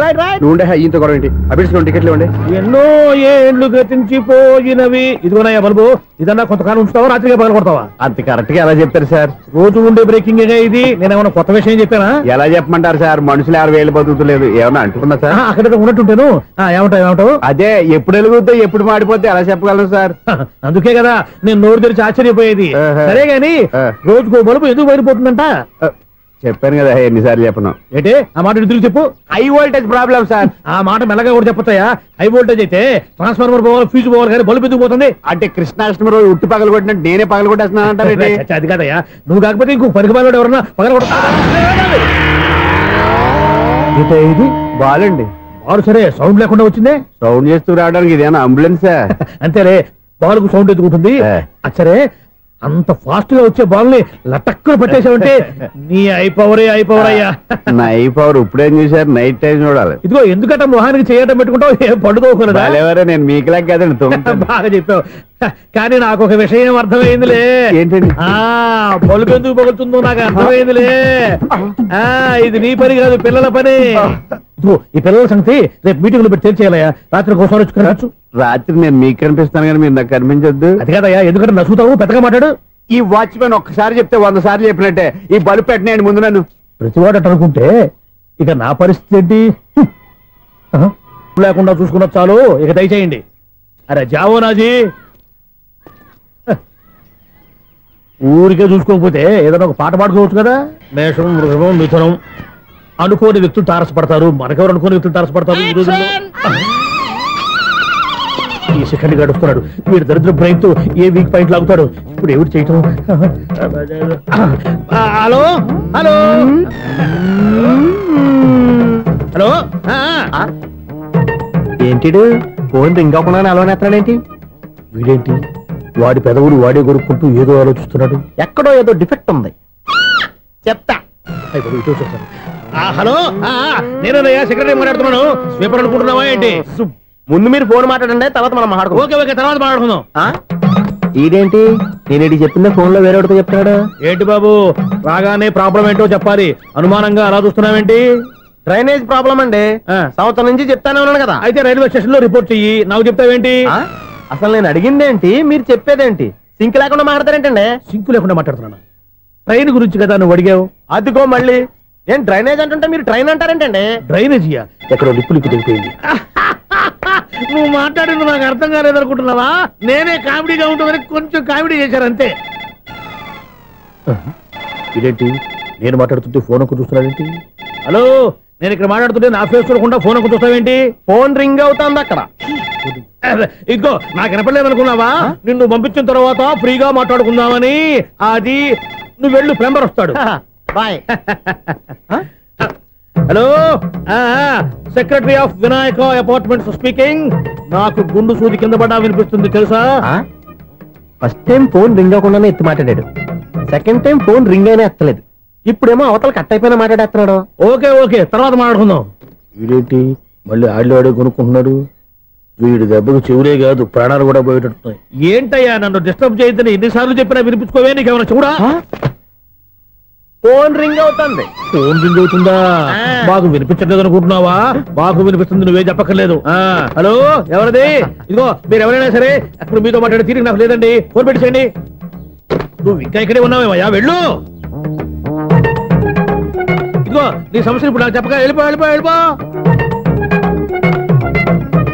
Right right. నువ్వు ఉండే ఇంత గొడవ ఏంటి? అభిడ్చుకోండి, టికెట్లు ఇవ్వండి. ఎన్నో ఏండ్లు గతించిపోయినవి. ఇదిగోనయ్యా బల్బు, ఇదన్నా కొంతకాలం ఉంచుతావా, రాత్రిగా పగల కొడతావా? అంత కరెక్ట్ గా ఎలా చెప్తారు సార్? రోజు ఉండే బ్రేకింగ్ ఇది. నేనేమన్నా కొత్త విషయం చెప్పానా? ఎలా చెప్పమంటారు సార్? మనుషులు 60 వేలు బతుకుతలేదు, ఏమన్నా అంటున్నా సార్? అక్కడ ఉన్నట్టుంటాను. ఏమంటావు? అదే ఎప్పుడు వెలుగుతో ఎప్పుడు మాడిపోతే ఎలా చెప్పగలను సార్? అందుకే కదా నేను నోరు తెరిచి ఆశ్చర్యపోయేది. సరే గాని రోజుకో బల్బు ఎందుకు బయటపోతుందంట? చెప్పాను కదా ఎన్నిసార్లు చెప్పను. ఏంటి ఆ మాట తిరిగి చెప్పు. High voltage problem sir. ఆ మాట మెల్లగా కూడా చెప్పొచ్చాయా? హై వోల్టేజ్ అయితే ట్రాన్స్ఫార్మర్ పోవాలి, ఫ్యూజ్ పోవాలి, కానీ బల్బు ఎందుకు పోతుంది? అంటే కృష్ణాష్టమి రోజు ఉట్టి పగలు కొట్టినట్టు నేనే పగలు కొట్టేస్తున్నాను అంటారు. అది కాదయ్యా, నువ్వు కాకపోతే ఇంకో పనికి పగలు ఎవరన్నా పగల కొడతా. ఇది బాలండి. బాలు సరే సౌండ్ లేకుండా వచ్చిందే. సౌండ్ చేస్తూ రావడానికి ఇదేనా అంబులెన్సా? అంతేలే, బాలుకు సౌండ్ ఎదుగుతుంది. సరే అంత ఫాస్ట్ గా వచ్చే బాల్ ని లటక్కులు పట్టేసావంటే నీ అయిపవర్ అయ్యా. నా అయిపవర్ ఇప్పుడేం చూసారు? నైట్ టైం చూడాలి. ఇదిగో ఎందుకంటే మొహానికి చేయటం పెట్టుకుంటావు, ఏం పండుకోకూడదా? నేను మీకులా కదండి. బాగా చెప్పావు. కానీ నాకు ఒక విషయం అర్థమైందిలే. ఏంటండి? బల్బు ఎందుకు పగులుతుందో నాకు అర్థమైందిలే. ఇది నీ పని కాదు, పిల్లల పని. ఈ పిల్లల సంగతి రేపు మీటింగ్ లో పెట్టి తెలిసేయాలయ్యా. రాత్రి ఒకసారి వచ్చి రాత్రి నేను మీకు కనిపిస్తాను కానీ మీరు నాకు కనిపించొద్దు. అది కాదయ్యా, ఎందుకంటే నచ్చుతావు, పెద్దగా మాట్లాడు. ఈ వాచ్మెన్ ఒక్కసారి చెప్తే 100 సార్లు చెప్పినట్టే. ఈ బల్బు పెట్టినాయండి ముందు నన్ను. ప్రతివాడు అనుకుంటే ఇక నా పరిస్థితి ఏంటి? లేకుండా చూసుకున్న చాలు, ఇక దయచేయండి. అరే జావో నాజీ, ఊరికే చూసుకోకపోతే ఏదైనా ఒక పాట పాడుకోవచ్చు కదా. మేషం, వృషభం, మిథునం అనుకోని వ్యక్తులు తారసపడతారు, మనకెవరు అనుకోని వ్యక్తులు తారసపడతారు. ఈ రోజుల్లో ఈ సెకండ్ గడుపుతున్నాడు వీడు దరిద్ర బ్రెయిన్ తో ఏ వీక్ పాయింట్ లాగుతాడు. ఇప్పుడు ఎవరు చేయటం? Hello hello hello. ఏంటిడు ఫోన్ రింగ్ అవ్వకుండా అలవనేస్తాడేంటి? వీడేంటి వాడి పెదవులు వాడే కొరుక్కుంటూ ఏదో ఆలోచిస్తున్నాడు. ఎక్కడో ఏదో డిఫెక్ట్ ఉంది, చెప్తా. హలో, నేనయ్యా సెక్రటరీ మాట్లాడుతున్నాను. స్వీపర్ అనుకుంటున్నావా ఏంటి? ముందు మీరు ఫోన్ మాట్లాడండి, తర్వాత మనం మాట్లాడుకో. ఓకే ఓకే, తర్వాత మాట్లాడుకుందాం. ఇదేంటి నేను చెప్పిందే ఫోన్ లో వేరే ఒకటి చెప్తాడు. ఏంటి బాబు, రాగానే ప్రాబ్లం ఏంటో చెప్పాలి. అనుమానంగా అలా చూస్తున్నావేంటి? డ్రైనేజ్ ప్రాబ్లం అండి. సంవత్సరం నుంచి చెప్తానే ఉన్నాను కదా. అయితే రైల్వే స్టేషన్ లో రిపోర్ట్ చెయ్యి, నాకు చెప్తావేంటి? అసలు నేను అడిగిందేంటి, మీరు చెప్పేదేంటి? సింక్ లేకుండా మాట్లాడతారేంటండి? సింక్ లేకుండా మాట్లాడుతున్నాను. ట్రైన్ గురించి కదా నువ్వు అడిగావు. అదిగో మళ్ళీ నేను డ్రైనేజ్ అంటుంటే మీరు ట్రైన్ అంటారేంటండి? డ్రైనేజీయా? ఎక్కడో లిప్పులికి తెగిపోయింది. నువ్వు మాట్లాడింది నాకు అర్థం కాలేదనుకుంటున్నావా? నేనే కామెడీగా ఉంటుందని కొంచెం కామెడీ చేశారు అంతే. ఇదేంటి నేను మాట్లాడుతుంటే ఫోన్ ఒక్క చూస్తున్నావేంటి? హలో, నేను ఇక్కడ మాట్లాడుతుంటే నా ఫేస్ చూడకుండా ఫోన్ ఒక్క చూస్తావేంటి? ఫోన్ రింగ్ అవుతుంది అక్కడ. ఇంకో నాకు వినపడలేదు అనుకున్నావా? నిన్ను పంపించిన తర్వాత ఫ్రీగా మాట్లాడుకుందామని. అది నువ్వు వెళ్ళు, ప్లంబర్ వస్తాడు. Bye. Hello, secretary of Vinayaka apartments speaking. నాకు గుండు సూది కింద పడ్డా వినిపిస్తుంది తెలుసా? ఫస్ట్ టైం ఫోన్ రింగ్ అవ్వకుండానే ఎత్తి మాట్లాడాడు, సెకండ్ టైం ఫోన్ రింగ్ అయినా ఎత్తలేదు, ఇప్పుడేమో అవతల కట్ అయిపోయినా మాట్లాడేస్తున్నాడు. ఓకే ఓకే, తర్వాత మాట్లాడుకుందాం. వీడేంటి మళ్ళీ ఆడిలో కొనుక్కుంటున్నాడు? వీడి దెబ్బకు చెవులే కాదు ప్రాణాలు కూడా పోయేటట్టున్నాయి. ఏంటయ్యా నన్ను డిస్టర్బ్ చేయొద్దని ఎన్నిసార్లు చెప్పినా వినిపించుకోవే? నీకేమైనా చూడా? ఫోన్ రింగ్ అవుతుంది. ఫోన్ రింగ్ అవుతుందా? మాకు వినిపించలేదు అనుకుంటున్నావా? మాకు వినిపిస్తుంది, నువ్వే చెప్పక్కర్లేదు. హలో, ఎవరిది? ఇదిగో మీరు ఎవరైనా సరే అప్పుడు మీతో మాట్లాడే తీరిక నాకు లేదండి. ఫోన్ పెట్టేసేయండి. నువ్వు ఇంకా ఇక్కడే ఉన్నావేమయ్యా, వెళ్ళు. ఇదిగో నీ సమస్యలు ఇప్పుడు నాకు చెప్పక వెళ్ళిపో వెళ్ళిపో వెళ్ళిపో.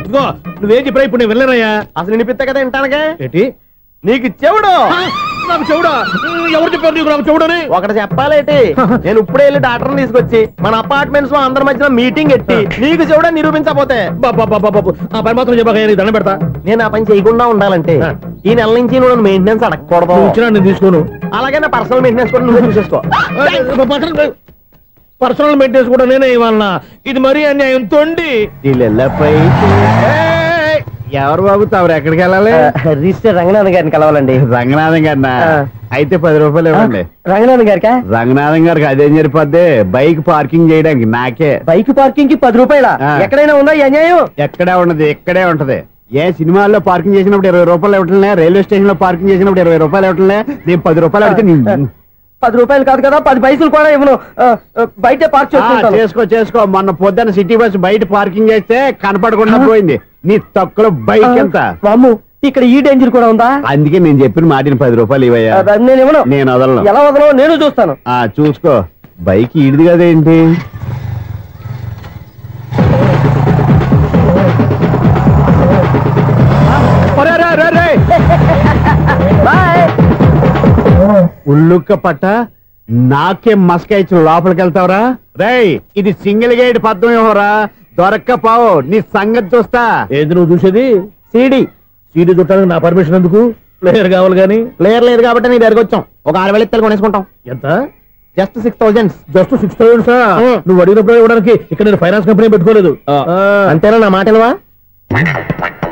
ఇదిగో నువ్వేం చెప్పరా ఇప్పుడు నేను వెళ్ళానయ్యా. అసలు వినిపిస్తా కదా వింటానగా. ఏంటి నీకు చెవుడు? నాకు చెవుడా? ఎవరు చెప్పారు నీకు నాకు చెవుడని? ఒకటి చెప్పాలేటి, నేను ఇప్పుడే వెళ్ళి డాక్టర్ని తీసుకొచ్చి మన అపార్ట్మెంట్స్ లో అందరి మధ్యన మీటింగ్ ఎట్టి నీకు చెవుడని నిరూపించకపోతే ఆ పని మాత్రం చెప్పక దండం పెడతా. నేను ఆ పని చేయకుండా ఉండాలంటే ఈ నెల నుంచి నువ్వు మెయింటెనెన్స్ అడగకూడదు. ఇచ్చినా నేను తీసుకోను. అలాగే నా పర్సనల్ మెయింటెనెన్స్ కూడా నువ్వే చూసేసుకో. పర్సనల్ మెయింటెనెన్స్ కూడా నేనే ఇవ్వాలన్నా? ఇది మరీ అన్యాయం. తొండి ఎవరు బాబు తమరు ఎక్కడికి వెళ్ళాలి? రిజిస్టర్ రంగనాథన్ గారిని కలవాలండి. రంగనాథం గారినా? అయితే 10 రూపాయలు ఇవ్వండి. రంగనాథన్ గారికా? రంగనాథం గారికి అదేం సరిపోద్ది, బైక్ పార్కింగ్ చేయడానికి నాకే. బైక్ పార్కింగ్ కి 10 రూపాయల? ఎక్కడైనా ఉందా ఈ అన్యాయం? ఎక్కడే ఉండదు, ఇక్కడే ఉంటది. ఏ సినిమాల్లో పార్కింగ్ చేసినప్పుడు 20 రూపాయలు ఇవ్వట్లే, రైల్వే స్టేషన్ లో పార్కింగ్ చేసినప్పుడు 20 రూపాయలు ఇవ్వట్లే, నేను 10 రూపాయలు అడిగితే 10 రూపాయలు కాదు కదా, 10 పైసలు కూడా ఇవ్వను. బయట పార్క్ చేసుకో. మొన్న పొద్దున్న సిటీ బస్ బయట పార్కింగ్ చేస్తే కనపడకుండా పోయింది. నీ తక్కువ బైక్ ఎంత? మాము ఇక్కడ ఈ డేంజర్ కూడా ఉందా? అందుకే నేను చెప్పిన మాటిని 10 రూపాయలు ఇవ్వయ్యా. నేను ఇవ్వను. నేను వదలను. ఎలా వదలను? నేను చూస్తాను. చూసుకో. బైక్ ఈడిది కదేంటి? ఉల్లుక్క పట్ట నాకే మస్క ఇచ్చిన లోపలికి వెళ్తావరా? రేయ్, ఇది సింగిల్ గేట్ పద్మం ఇవ్వరా, దొరక్కపోవు నీ సంగతి చూస్తా. ఏది నువ్వు చూసేది? సీడీ చుట్టానికి నా పర్మిషన్ ఎందుకు? ప్లేయర్ కావాలి గానీ. ప్లేయర్ లేదు కాబట్టి నీ దగ్గరకు వచ్చాం. ఒక 6,000 ఇత్తలు కొనేసుకుంటాం. ఎంత? జస్ట్ 6,000. జస్ట్ 6,000? నువ్వు అడిగినప్పుడు ఇవ్వడానికి ఇక్కడ నేను ఫైనాన్స్ కంపెనీ పెట్టుకోలేదు. అంతేనా? నా మాటలువా?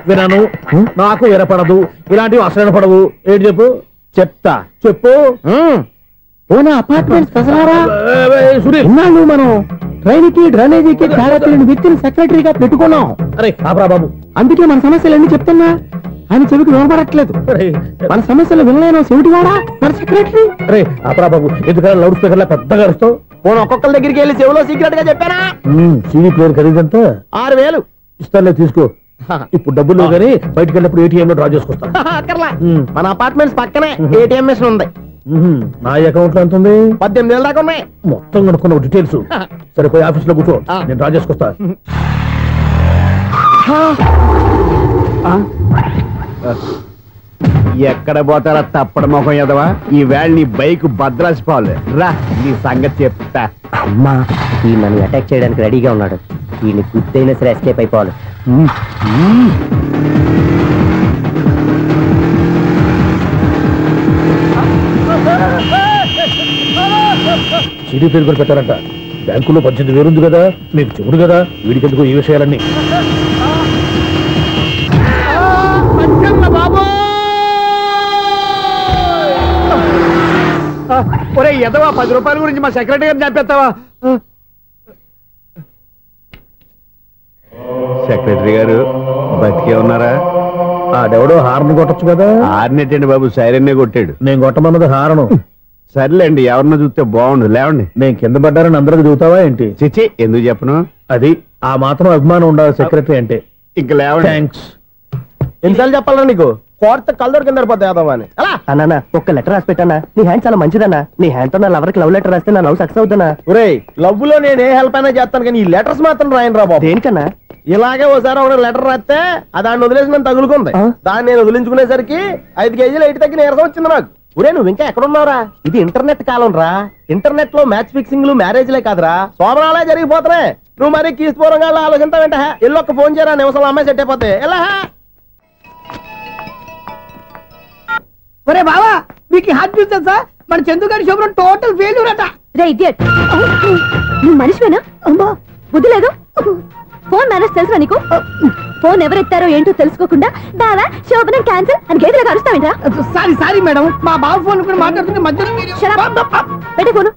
వినాను, నాకు వినపడదు. ఇలాంటివి అసలు పడవు. ఏంటి చెప్పు? చెప్తా. చెప్పు. అపార్ట్మెంట్స్ సునీల్, మనం ట్రైన్కి డ్రైనేజీకి తేడా తెలియని వ్యక్తిని సెక్రటరీగా పెట్టుకున్నాం. అరే ఆపరా బాబు, అందుకే మన సమస్యలన్నీ చెప్తున్నా. ఆయన చెవికి వినపడట్లేదు. మన సమస్యలు వినలేను చెవిటి వాడా మన సెక్రటరీ. అరే ఆపరా బాబు, ఎందుకంటే లౌడ్ స్పీకర్ లా పెద్దగా అరుస్తావు. ఒక్కొక్కరి దగ్గరికి వెళ్ళి చెవిలో సీక్రెట్ గా చెప్పానా? సీడీ ప్లేయర్ ఖరీదంతా 6,000 ఇస్తానులే, తీసుకో. ఇప్పుడు డబ్బులు కానీ బయటకు వెళ్ళినప్పుడు ఏటీఎం లో డ్రా చేసుకొస్తా. మన అపార్ట్మెంట్స్ పక్కనే ఏటీఎం మిషన్ ఉంది. నా అకౌంట్ లో ఎంత ఉంది? 18,000 దాకా ఉన్నాయి. మొత్తం కనుక్కున్న డీటెయిల్స్. సరిపోయి ఆఫీస్ లో కూర్చో, నేను డ్రా చేసుకొస్తా. ఎక్కడ పోతారా తప్పడ మొహం ఎదవా? ఈ వేళ నీ బైక్ భద్రాసిపోవాలి. రా, నీ సంగతి చెప్తా. అమ్మా, ఈ నన్ను అటాక్ చేయడానికి రెడీగా ఉన్నాడు. ఈయన గుర్తైనా సరే ఎస్కేప్ అయిపోవాలి. సీడీ ప్లేయర్ కూడా పెట్టారంట. బ్యాంకులో 18,000 ఉంది కదా, మీకు చెవుడు కదా, వీడికెందుకు ఈ విషయాలన్నీ? ఒరే ఎదవా, 10 రూపాయల గురించి మా సెక్రటరీ గారిని చంపేస్తావా? సెక్రటరీ గారు బతికే ఉన్నారా? ఆడెవడో హార్న్ కొట్టచ్చు కదా. హార్న్ ఏంటండి బాబు, సైరన్నే కొట్టాడు. నేను కొట్టమన్నది హారను. సర్లేండి, ఎవరినో చూస్తే బాగుండు. లేవండి. నేను కింద పడ్డారని అందరికి చూతావా ఏంటి? చిచ్చి, ఎందుకు చెప్పను? అది ఆ మాత్రం అభిమానం ఉండాలి సెక్రటరీ అంటే. ఇంక లేవండి. థ్యాంక్స్. ఎన్నిసార్లు చెప్పాలన్నా నీకు? కోర్త కళ్ళర్ కింద పోతాయి అన్నా. ఒక్క లెటర్ రాసి పెట్టానా? నీ హ్యాండ్ చాలా మంచిదన్నా. నీ హ్యాండ్ తో నా లవర్కి లవ్ లెటర్ రాస్తే నా లవ్ సక్సెస్ అవుతానా? ఒరే, లవ్ లో నేను ఏ హెల్ప్ అయినా చేస్తాను, కానీ ఈ లెటర్స్ మాత్రం రాయను రా బాబు. దేనికన్నా? ఇలాగే ఓసారి ఒక లెటర్ రాస్తే దాన్ని వదిలేసి నన్ను తగులుకుంది. దాన్ని నేను వదిలించుకునేసరికి 5 కేజీలు 8 తగ్గి నీరసం వచ్చింది నాకు. ఒరే, నువ్వు ఇంకా ఎక్కడున్నావురా? ఇది ఇంటర్నెట్ కాలం రా. ఇంటర్నెట్ లో మ్యాచ్ ఫిక్సింగ్లు మ్యారేజ్లే కాదురా, సోమరాలే జరిగిపోతున్నాయి. నువ్వు మరి కీస్పూరంగా ఆలోచించావంట. ఎల్లొక్క ఫోన్ చేయరా, నిమిషంలో అమ్మాయి సెట్ అయిపోతే. ఎలా? ఒరే బావా, మీకు హార్ట్ చూస్తా, మన చందుగారి శుభ్రం టోటల్ ఫెయిల్యూర్ అట. రే ఇడియట్, నువ్వు మనిషివేనా? అమ్మా, బుద్ధి లేదు. ఫోన్ మేనేజ్ తెలుసా నీకు? ఫోన్ ఎవరెత్తారో ఏంటో తెలుసుకోకుండా బావా శోభనం క్యాన్సిల్ అని గేదెలకు అరుస్తావేంటా? సారీ మేడం, మా బావ ఫోన్ కూడా మాట్లాడుతుంటే మధ్యలో పెట్టే ఫోను.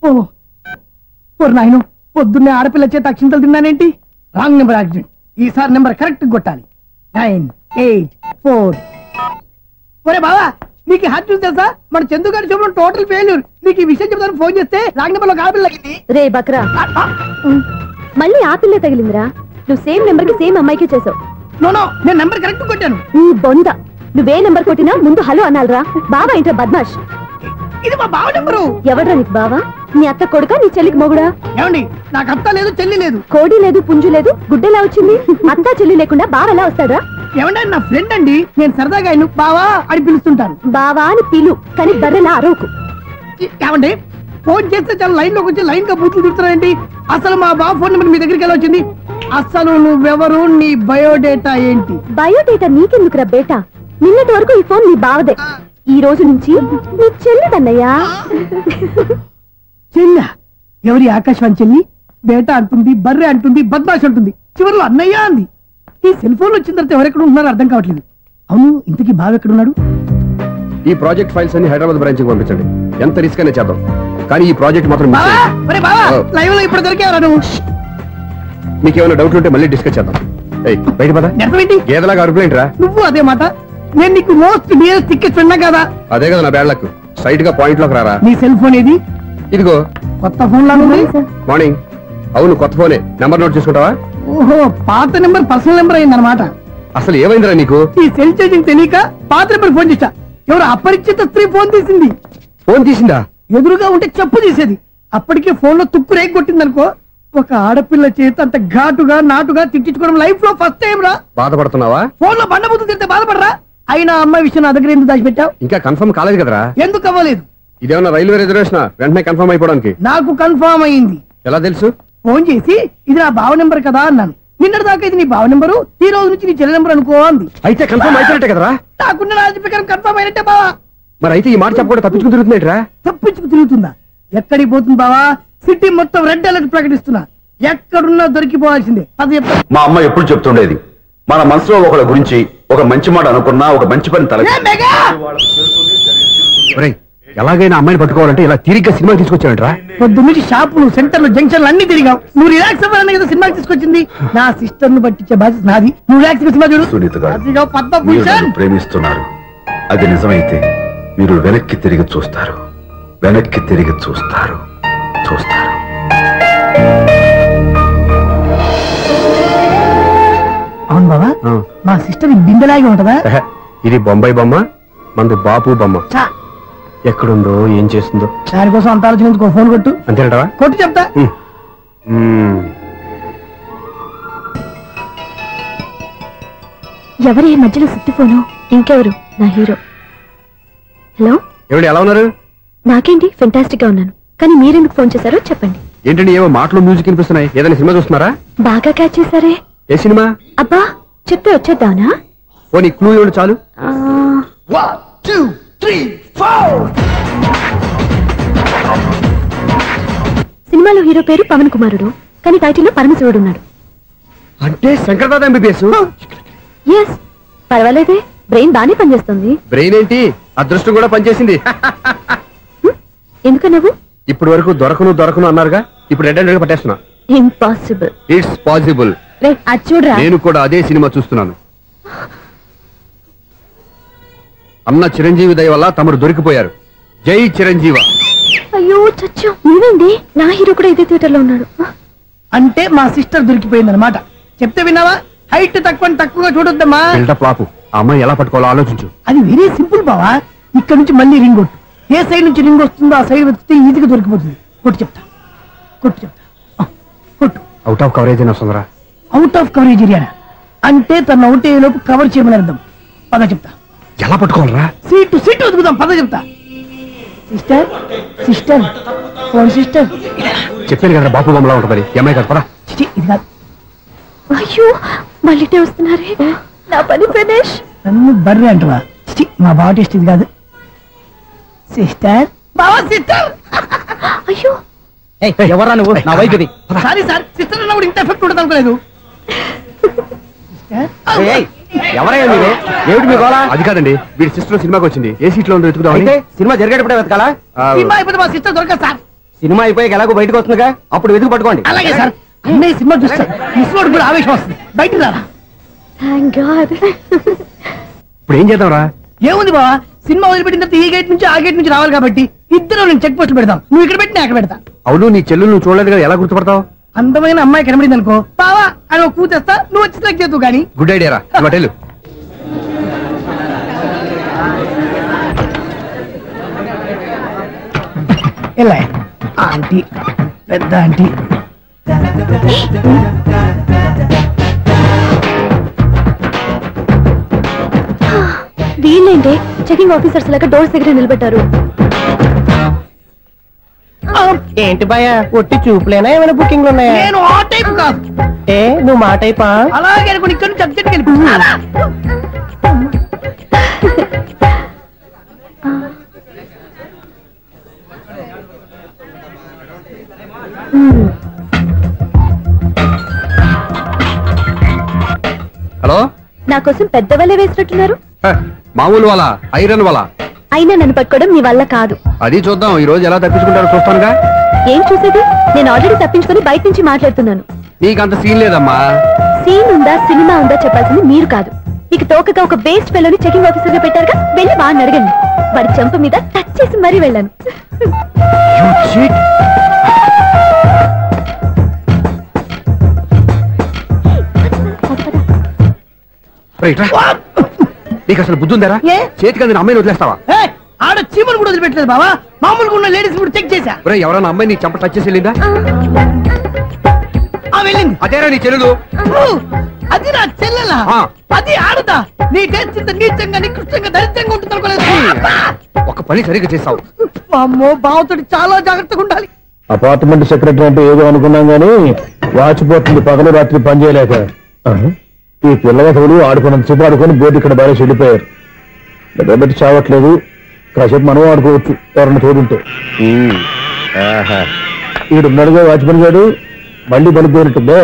ఓ నాయను, పొద్దున్నే ఆడపిల్ల చేత అక్షింతలు తిన్నానేంటి? Wrong number accident. ఈసారి నెంబర్ కరెక్ట్ కొట్టాలి. 9, 8, 4. ఒరే బావా, నీకు హాట్ న్యూస్ తెలుసా? మన చందు గారి శుభ్రం టోటల్ ఫెయిల్యూర్. నీకు ఈ విషయం చెప్తాను ఫోన్ చేస్తే రాంగ్ నెంబర్ లో ఆపిల్ తగ్గింది. రే బక్రా, మళ్ళీ ఆపిల్లే తగిలిందిరా. నువ్వు సేమ్ నెంబర్ కి సేమ్ అమ్మాయికి చేసావు. నో నేను నెంబర్ కరెక్ట్ కొట్టాను. ఈ బొంద, నువ్వే నెంబర్ కొట్టినా ముందు హలో అనాలిరా. బావా ఇంట్లో బద్మాష్. ఇది మా బావ నెంబరు. ఎవడ్రా నీకు బావా? నీ అత్త కొడుక, నీ చెల్లికి మొగుడా? ఏమండి, నాకు అత్త లేదు, చెల్లి లేదు. కోడి లేదు, పుంజు లేదు, గుడ్డెలా వచ్చింది? అత్త చెల్లి లేకుండా బావ ఎలా వస్తాడా? ఏమండి, నా ఫ్రెండ్ అండి. నేను సరదాగా ఆయన బావా అని పిలుస్తుంటాను. బావా అని పిలు, కానీ బర్రెలా అరవకు. ఏమండి, ఫోన్ చేస్తే చాలా లైన్ లోకి వచ్చి లైన్ గా బూతులు తిడుతున్నాయండి. అసలు మా బావ ఫోన్ నెంబర్ మీ దగ్గరికి ఎలా వచ్చింది? అసలు నువ్వెవరు, నీ బయోడేటా ఏంటి? బయోడేటా నీకెందుకురా బేటా? నిన్నటి వరకు ఈ ఫోన్ నీ బావదే, ఈ రోజు నుంచి నీ చెల్లిదన్నయ్యా. చెల్ల? ఎవరి ఆకాశవాణి చెల్లి? బేటా అంటుంది, బర్రె అంటుంది, బద్మాష్ అంటుంది, చివరిలో అన్నయ్య అంది. ఈ సెల్ ఫోన్ వచ్చిన తర్వాత ఎవరెక్కడ ఉంటున్నారో అర్థం కావట్లేదు. అవును, ఇంతకీ బావ ఎక్కడున్నాడు? ఈ ప్రాజెక్ట్ ఫైల్స్ అన్ని హైదరాబాద్ బ్రాంచ్ కి పంపించండి. ఎంత రిస్క్ అయినా చేద్దాం, కానీ ఈ ప్రాజెక్ట్ మాత్రం మిస్ చేయొద్దు. లైవ్ లో ఇప్పుడు దొరికేవరా నువ్వు? మీకేమైనా డౌట్ ఉంటే మళ్ళీ డిస్కస్ చేద్దాం. బయట పద. గేదలాగా అరుపులేంటి రా నువ్వు? అదే మాట. నేను నీకు మోస్ట్ డియర్ టికెట్స్ విన్నా కదా. అదే కదా నా బ్యాడ్ లక్. స్ట్రైట్ గా పాయింట్ లోకి రారా. నీ సెల్ ఫోన్ ఏది? ఇదిగో. కొత్త ఫోన్ లాగా ఉంది. మార్నింగ్. అవును, కొత్త ఫోనే. నెంబర్ నోట్ చేసుకుంటావా? ఓహో, పాత నెంబర్ పర్సనల్ నెంబర్ అయిందన్నమాట. అసలు ఏమైందిరా నీకు? ఈ సెల్ ఛార్జింగ్ తెలియక పాత నెంబర్ ఫోన్ చేశా. ఎవరు అపరిచిత స్త్రీ ఫోన్ తీసింది. ఫోన్ తీసిందా? ఎదురుగా ఉంటే చెప్పు తీసేది. అప్పటికే ఫోన్ లో తుక్కు రేగి కొట్టిందనుకో. ఒక ఆడపిల్ల చేత అంత ఘాటుగా నాటుగా తిట్టించుకోవడం లైఫ్ లో ఫస్ట్ టైం రా. బాధపడుతున్నావా? ఫోన్ లో బండబూతులు తింటే బాధపడరా? అయినా అమ్మాయి విషయం నా దగ్గర ఎందుకు దాచిపెట్టావు? ఇంకా కన్ఫర్మ్ కాలేదు కదరా. ఎందుకు అవ్వలేదు? ఇదేమన్నా రైల్వే రిజర్వేషన్? వెంటనే కన్ఫర్మ్ అయిపోవడానికి. నాకు కన్ఫర్మ్ అయింది. ఎలా తెలుసు? ఫోన్ చేసి ఇది నా బావ నెంబర్ కదా అన్నాను. నిన్నటి దాకా ఇది నీ బావ నెంబరు, ఈ రోజు నుంచి నీ చెల్లి నెంబర్ అనుకో అంది. అయితే కన్ఫర్మ్ అయిపోయినట్టే కదరా? నాకున్న రాజు ప్రకారం కన్ఫర్మ్ అయినట్టే బావా. మరి అయితే ఈ మాట చెప్పకుండా తప్పించుకుని తిరుగుతున్నట్రా? తప్పించుకు తిరుగుతుందా? ఎక్కడికి పోతుంది బావా? సిటీ మొత్తం రెడ్ అలర్ట్ ప్రకటిస్తున్నా. ఎక్కడున్నా దొరికిపోవాల్సిందే. అది మా అమ్మ ఎప్పుడు చెప్తుండేది, మన మనసులో ఒకళ్ళ గురించి ఒక మంచి మాట అనుకున్నా ఒక మంచి పని తల. ఎలాగైనా అమ్మాయిని పట్టుకోవాలంటే ఇలా తిరిగ్గా సినిమా తీసుకొచ్చాడంట్రా. పొద్దు నుంచి షాపులు, సెంటర్లు, జంక్షన్లు అన్ని తిరిగావు. నువ్వు రిలాక్స్ అవ్వాలని కదా సినిమాకి తీసుకొచ్చింది. నా సిస్టర్ ను పట్టించే బాధ్యత నాది. నువ్వు రిలాక్స్ సినిమా చూడు. సునీత గారు, అదిగో మీరు పద్మభూషణ్. నన్ను ప్రేమిస్తున్నారు. అది నిజమైతే మీరు వెనక్కి తిరిగి చూస్తారు, వెనక్కి తిరిగి చూస్తారు. అవును బాబా, మా సిస్టర్ బిందెలాగే ఉంటదా? ఇది బొంబాయి బొమ్మ, మంది బాపు బొమ్మ. చా, ఎక్కడుందో ఏం చేస్తుందో దానికోసం అంత ఆలోచించుకో. ఫోన్ కొట్టు. అంతేనటవా? కొట్టు చెప్తా. ఎవరు ఈ మధ్యలో సుత్తి ఫోను? ఇంకెవరు? నా హీరో. హలో, ఎవరు ఎలా ఉన్నారు? నాకేంటి, ఫెంటాస్టిక్ గా ఉన్నాను. కానీ మీరెందుకు ఫోన్ చేశారో చెప్పండి. ఏంటండి ఏవో మాటలు మ్యూజిక్ వినిపిస్తున్నాయి? ఏదైనా సినిమా చూస్తున్నారా? బాగా క్యాచ్ చేశారే. ఏ సినిమా? అబ్బా, చెప్తే వచ్చేద్దానా? ఓ నీ క్లూ ఇవ్వండి చాలు. 1 2 3 4. సినిమాలో హీరో పేరు పవన్ కుమారుడు, కానీ టైటిల్లో పరమశివుడు ఉన్నాడు. అంటే శంకర్దాద ఎంబీబీఎస్. ఎస్, పర్వాలేదే, బ్రెయిన్ బానే పనిచేస్తుంది. బ్రెయిన్ ఏంటి, అదృష్టం కూడా పనిచేసింది. ఎందుకన్నావు? ఇప్పటి వరకు దొరకను అన్నారుగా, ఇప్పుడు రెడ్ హ్యాండెడ్ గా పట్టేస్తున్నా. ఇంపాసిబుల్. It's possible. అది చూడరా. నేను కూడా అదే సినిమా చూస్తున్నాను. అన్న చిరంజీవి దయ వల్ల తమరు దొరికిపోయారు. జై చిరంజీవ. అయ్యో చచ్చా, ఏమైంది? నా హీరో కూడా ఇదే థియేటర్ లో ఉన్నాడు. అంటే మా సిస్టర్ దొరికిపోయింది అనమాట. చెప్తే విన్నావా? హైట్ తక్కువగా చూడొద్దమ్మా. బిల్డప్ లాపు. ఆ అమ్మాయి ఎలా పట్టుకోవాలో ఆలోచించు. అది వెరీ సింపుల్ బావా. ఇక్కడ నుంచి మళ్ళీ రింగ్ కొట్టు. ఏ సైడ్ నుంచి రింగ్ వస్తుందో ఆ సైడ్ వస్తే ఈజీగా దొరికిపోతుంది. కొట్టు చెప్తా. కొట్టు. అవుట్ ఆఫ్ కవరేజ్ అయినా వస్తుందిరా. అవుట్ ఆఫ్ కవరేజ్ ఏరియా అంటే తన అవుట్ అయ్యే లోపు కవర్ చేయమని అర్థం. పద చెప్తా. ఎలా పట్టుకోవాలరా? సీటు వదుకుదాం. పద చెప్తా. Sister phone sister. చెప్పాను కదా బాపు బొమ్మలా ఉంటుంది. అమ్మాయి కదా, పదా. ఇది కాదు. అయ్యో, మళ్ళీ వస్తున్నారే. నా పని ఫినిష్. నన్ను బర్రె అంటవా? మా బావ టేస్ట్ ఇది కాదు. సిస్టర్, బావా సిస్టర్. అయ్యో, ఎవరా నువ్వు? నా వైపు ఇది. సారీ సార్, సిస్టర్ అన్నప్పుడు ఇంత ఎఫెక్ట్ ఉంటుంది అనుకోలేదు. ఎవరయ్యా మీరే? ఏమిటి మీ గోళ? అది కాదండి, వీడి సిస్టర్ సినిమాకి వచ్చింది. ఏ సీట్ లో ఉందో వెతుకుదామని. సినిమా జరిగేటప్పుడే వెతకాలా? సినిమా అయిపోతే మా సిస్టర్ దొరకదు సార్. సినిమా అయిపోయాక ఎలాగో బయటకు వస్తుందిగా, అప్పుడు వెతుకు పట్టుకోండి. అలాగే సార్. అన్నయ్య సినిమా చూస్తారు, మిస్లోడు కూడా ఆవేశం వస్తుంది. బయట రారా. Thank God. ఇప్పుడు ఏం చేద్దాంరా? ఏముంది బావా, సినిమా వదిలిపెట్టిన తర్వాత ఈ గేట్ నుంచి ఆ గేట్ నుంచి రావాలి కాబట్టి ఇద్దరు నేను చెక్ పోస్ట్ పెడతాం. నువ్వు ఇక్కడ పెట్టి నేను అక్కడ పెడతా. అవును, నీ చెల్లు నువ్వు చూడలేదు కదా, ఎలా గుర్తుపడతావు? అందమైన అమ్మాయి కనబడింది అనుకో, బావా అని ఒక కూతేస్తా, నువ్వు వచ్చి సెలెక్ట్ చేద్దు. కానీ గుడ్ ఐడియా రా, హోటల్ ఎలా ఆంటీ, పెద్ద ఆంటీ. వీళ్ళేంటి చెకింగ్ ఆఫీసర్స్ లాగా డోర్స్ దగ్గర నిలబెట్టారు. ఏంటి భయ ఒట్టి చూపులేనా ఏమైనా బుకింగ్లు ఉన్నాయా? నేను ఆ టైప్ కాదు. ఏ నువ్వు మా టైపా? అలాగే అనుకుని ఇక్కడ నుంచి అర్జెంట్కి వెళ్ళిపో. హలో, నా కోసం పెద్ద వలే వేసినట్టున్నారు. మామూలు వాళ్ళ ఐరన్ వాళ్ళ. అయినా నన్ను పట్టుకోవడం మీ వల్ల కాదు. అది చూద్దాం, ఈ రోజు ఎలా తప్పించుకుంటారో చూస్తానుగా. ఏం చూసేది? నేను ఆల్రెడీ తప్పించుకొని బయట నుంచి మాట్లాడుతున్నాను. నీకంత సీన్ లేదమ్మా. సీన్ ఉందా సినిమా ఉందా చెప్పాల్సింది మీరు కాదు. మీకు తోకగా ఒక బేస్ట్ ఫెలోని చెకింగ్ ఆఫీసర్ గా పెట్టారుగా, వెళ్ళి వాడిని అడగండి. వాడి చెంప మీద టచ్ చేసి మరీ వెళ్ళాను. నీకు అసలు బుద్ధి ఉందారా? చేతికి అందిన అమ్మాయిని వదిలేస్తావా? ఆడ చీమలు కూడా వదిలిపెట్టలేదు బావా. మామూలుగా ఉన్న లేడీస్ కూడా చెక్ చేశా. ఎవరైనా అమ్మాయి నీ చెంప టచ్ చేసి వెళ్ళిందా? వెళ్ళింది. అదేరా నీ చెల్లెలు? అది నా చెల్లెలా? అది ఆడదా? నీ టేస్ట్ ఇంత నీచంగా నికృష్టంగా దరిద్రంగా ఉంటుంది అనుకోలేదు. ఒక పని సరిగ్గా చేస్తావు. అమ్మో, బావతోటి చాలా జాగ్రత్తగా ఉండాలి. అపార్ట్మెంట్ సెక్రటరీ అంటే ఏదో అనుకున్నాం గానీ వాచిపోతుంది పగలు రాత్రి పని చేయలేక. ఈ పిల్లగతులు ఆడుకున్నంతసేపు ఆడుకొని బోర్డు ఇక్కడ బాగా చెడిపోయారు. నిద్రబెట్టి చావట్లేదు. కాసేపు మనం ఆడుకోవచ్చు ఎవరన్నా తోడుంటే. ఈడున్నాడుగా వాచ్మెన్ గారు, మళ్ళీ బలిపోయినట్టుందే.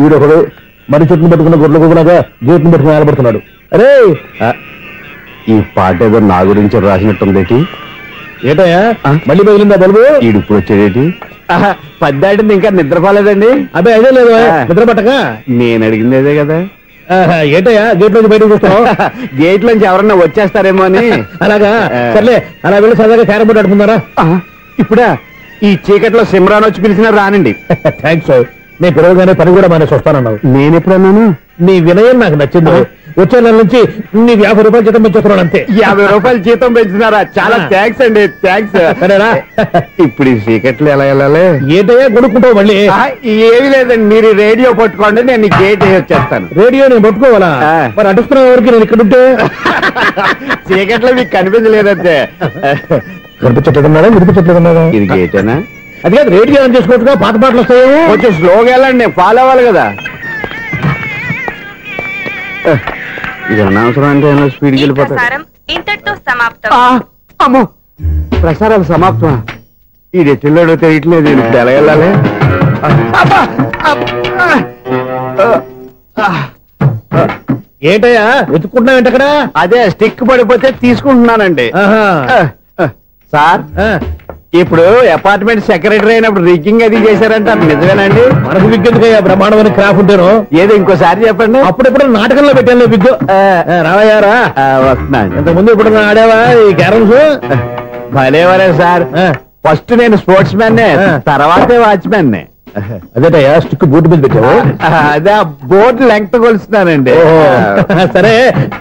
ఈడొకడు మరి చెట్టును పట్టుకున్న గొడ్ల కుక్కలాగా గేట్ను పట్టుకుని ఆలపడుతున్నాడు. అరే, ఈ పాట ఏదో నా గురించి రాసినట్టుందేటి. ఏటయ్యా మళ్ళీ బదిలిందా బల్బు? ఈడుప్పుడు వచ్చేదేటి? పద్దాటింది ఇంకా నిద్రపోలేదండి. అదే అదే లేదు నిద్ర పట్టక. నేను అడిగింది అదే కదా. ఏటయ్యా గేట్ నుంచి బయటకు చూస్తావు? గేట్ నుంచి ఎవరన్నా వచ్చేస్తారేమో అని. అలాగా, సర్లే అలా వెళ్ళి సరదాగా క్యారం బోర్డు ఆడుకున్నారా? ఇప్పుడా ఈ చీకట్లో సిమ్రాన్ వచ్చి పిలిచినా రానండి. థ్యాంక్స్. నేను పిలవగానే పని కూడా మానేసి వస్తానన్నావు. నేను ఎప్పుడన్నాను? నీ వినయం నాకు నచ్చింది. వచ్చే నెల నుంచి నీ 50 రూపాయలు జీతం పెంచుతున్నాను అంతే. 50 రూపాయలు జీతం పెంచుతున్నారా? చాలా థ్యాంక్స్ అండి, థ్యాంక్స్. సరేనా? ఇప్పుడు ఈ చీకట్లు ఎలా వెళ్ళాలి? ఏంటయ్యా కొనుక్కుంటావు మళ్ళీ? ఏమి లేదండి, మీరు రేడియో పట్టుకోండి, నేను గేట్ వేసి వచ్చేస్తాను. రేడియో నేను పట్టుకోవాలా? మరి అడుస్తున్న వరకు నేను ఇక్కడ ఉంటే చీకట్లో మీకు కనిపించలేదంటే. కనిపించట్లేదన్నారా వినిపించట్లేదన్నారా? ఇది గేటేనా? అది కాదు, రేడియో ఆన్ చేసుకోవచ్చుగా, పాత పాటలు వస్తాయో. కొంచెం స్లోగా వెళ్ళండి, నేను ఫాలో అవ్వాలి కదా. ఇది అనవసరం అంటే స్పీడ్కి వెళ్ళిపోతాడు. ఇంతటితో సమాప్తం. అమ్మో, ప్రసారాలు సమాప్తమా? ఈ రెట్టిల్లోడో తెలియట్లేదు. ఇప్పుడు ఎలా వెళ్ళాలి? ఏంటయ్యా వెతుక్కుంటున్నావు ఏంటక్కడ? అదే స్టిక్ పడిపోతే తీసుకుంటున్నానండి. సార్, ఇప్పుడు అపార్ట్మెంట్ సెక్రటరీ అయినప్పుడు రిగ్గింగ్ అది చేశారంటే అది నిజమేనండి? మనకు విగ్గెందుకయ్యా, బ్రహ్మాండమైన క్రాఫ్ ఉంటాను. ఏదో ఇంకోసారి చెప్పండి. అప్పుడెప్పుడు నాటకంలో పెట్టాను విగ్గు. రావయ్యారా? వస్తున్నాను. ఇంతకుముందు ఇప్పుడు ఆడావా ఈ క్యారమ్స్? భలేవరే సార్. ఫస్ట్ నేను స్పోర్ట్స్ మ్యాన్, తర్వాతే వాచ్మెన్. అదేటయ్యా స్టిక్ బూట్ మీద పెట్టావు? అదే బోర్డు లెంగ్త్ కొలుస్తున్నానండి. సరే,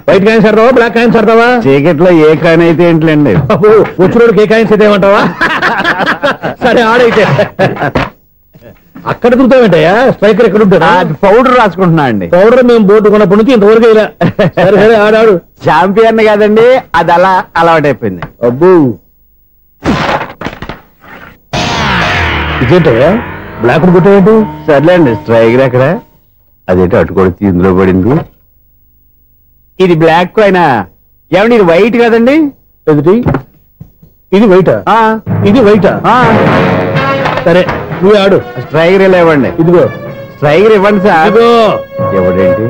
వైట్ కాయిన్స్ ఆడతావా బ్లాక్ కాయిన్స్ ఆడతావా? చీకట్లో ఏ కాయిన్ అయితే ఏంటండి? వచ్చినోడికి ఏ కాయిన్స్ అయితే ఏమంటావా? సరే ఆడైతే. అక్కడ దుకుతావేంటయ్యా? స్ట్రైకర్ ఎక్కడ ఉంటాడా? పౌడర్ రాసుకుంటున్నా అండి. పౌడర్ మేము బోర్డు కొన్నప్పటి నుంచి ఇంతవరకు ఇలా. సరే సరే ఆడాడు. ఛాంపియన్ కాదండి, అది అలా అలవాటైపోయింది. అబ్బు, ఇదేంటయ్యా బ్లాక్ కొట్టేంటి? సర్లేండి, స్ట్రైకర్ ఎక్కడ? అదేంటి అటుకొడితే ఇందులో పడింది. ఇది బ్లాక్ కాయిన్. ఏమండి ఇది వైట్ కదండి? ఎదుటి ఇది వైటా? ఇది వైటా? సరే నువ్వు ఆడు. స్ట్రైకర్ ఇలా ఇవ్వండి. ఇదిగో స్ట్రైకర్ ఇవ్వండి సార్. ఇదిగో. ఎవడేంటి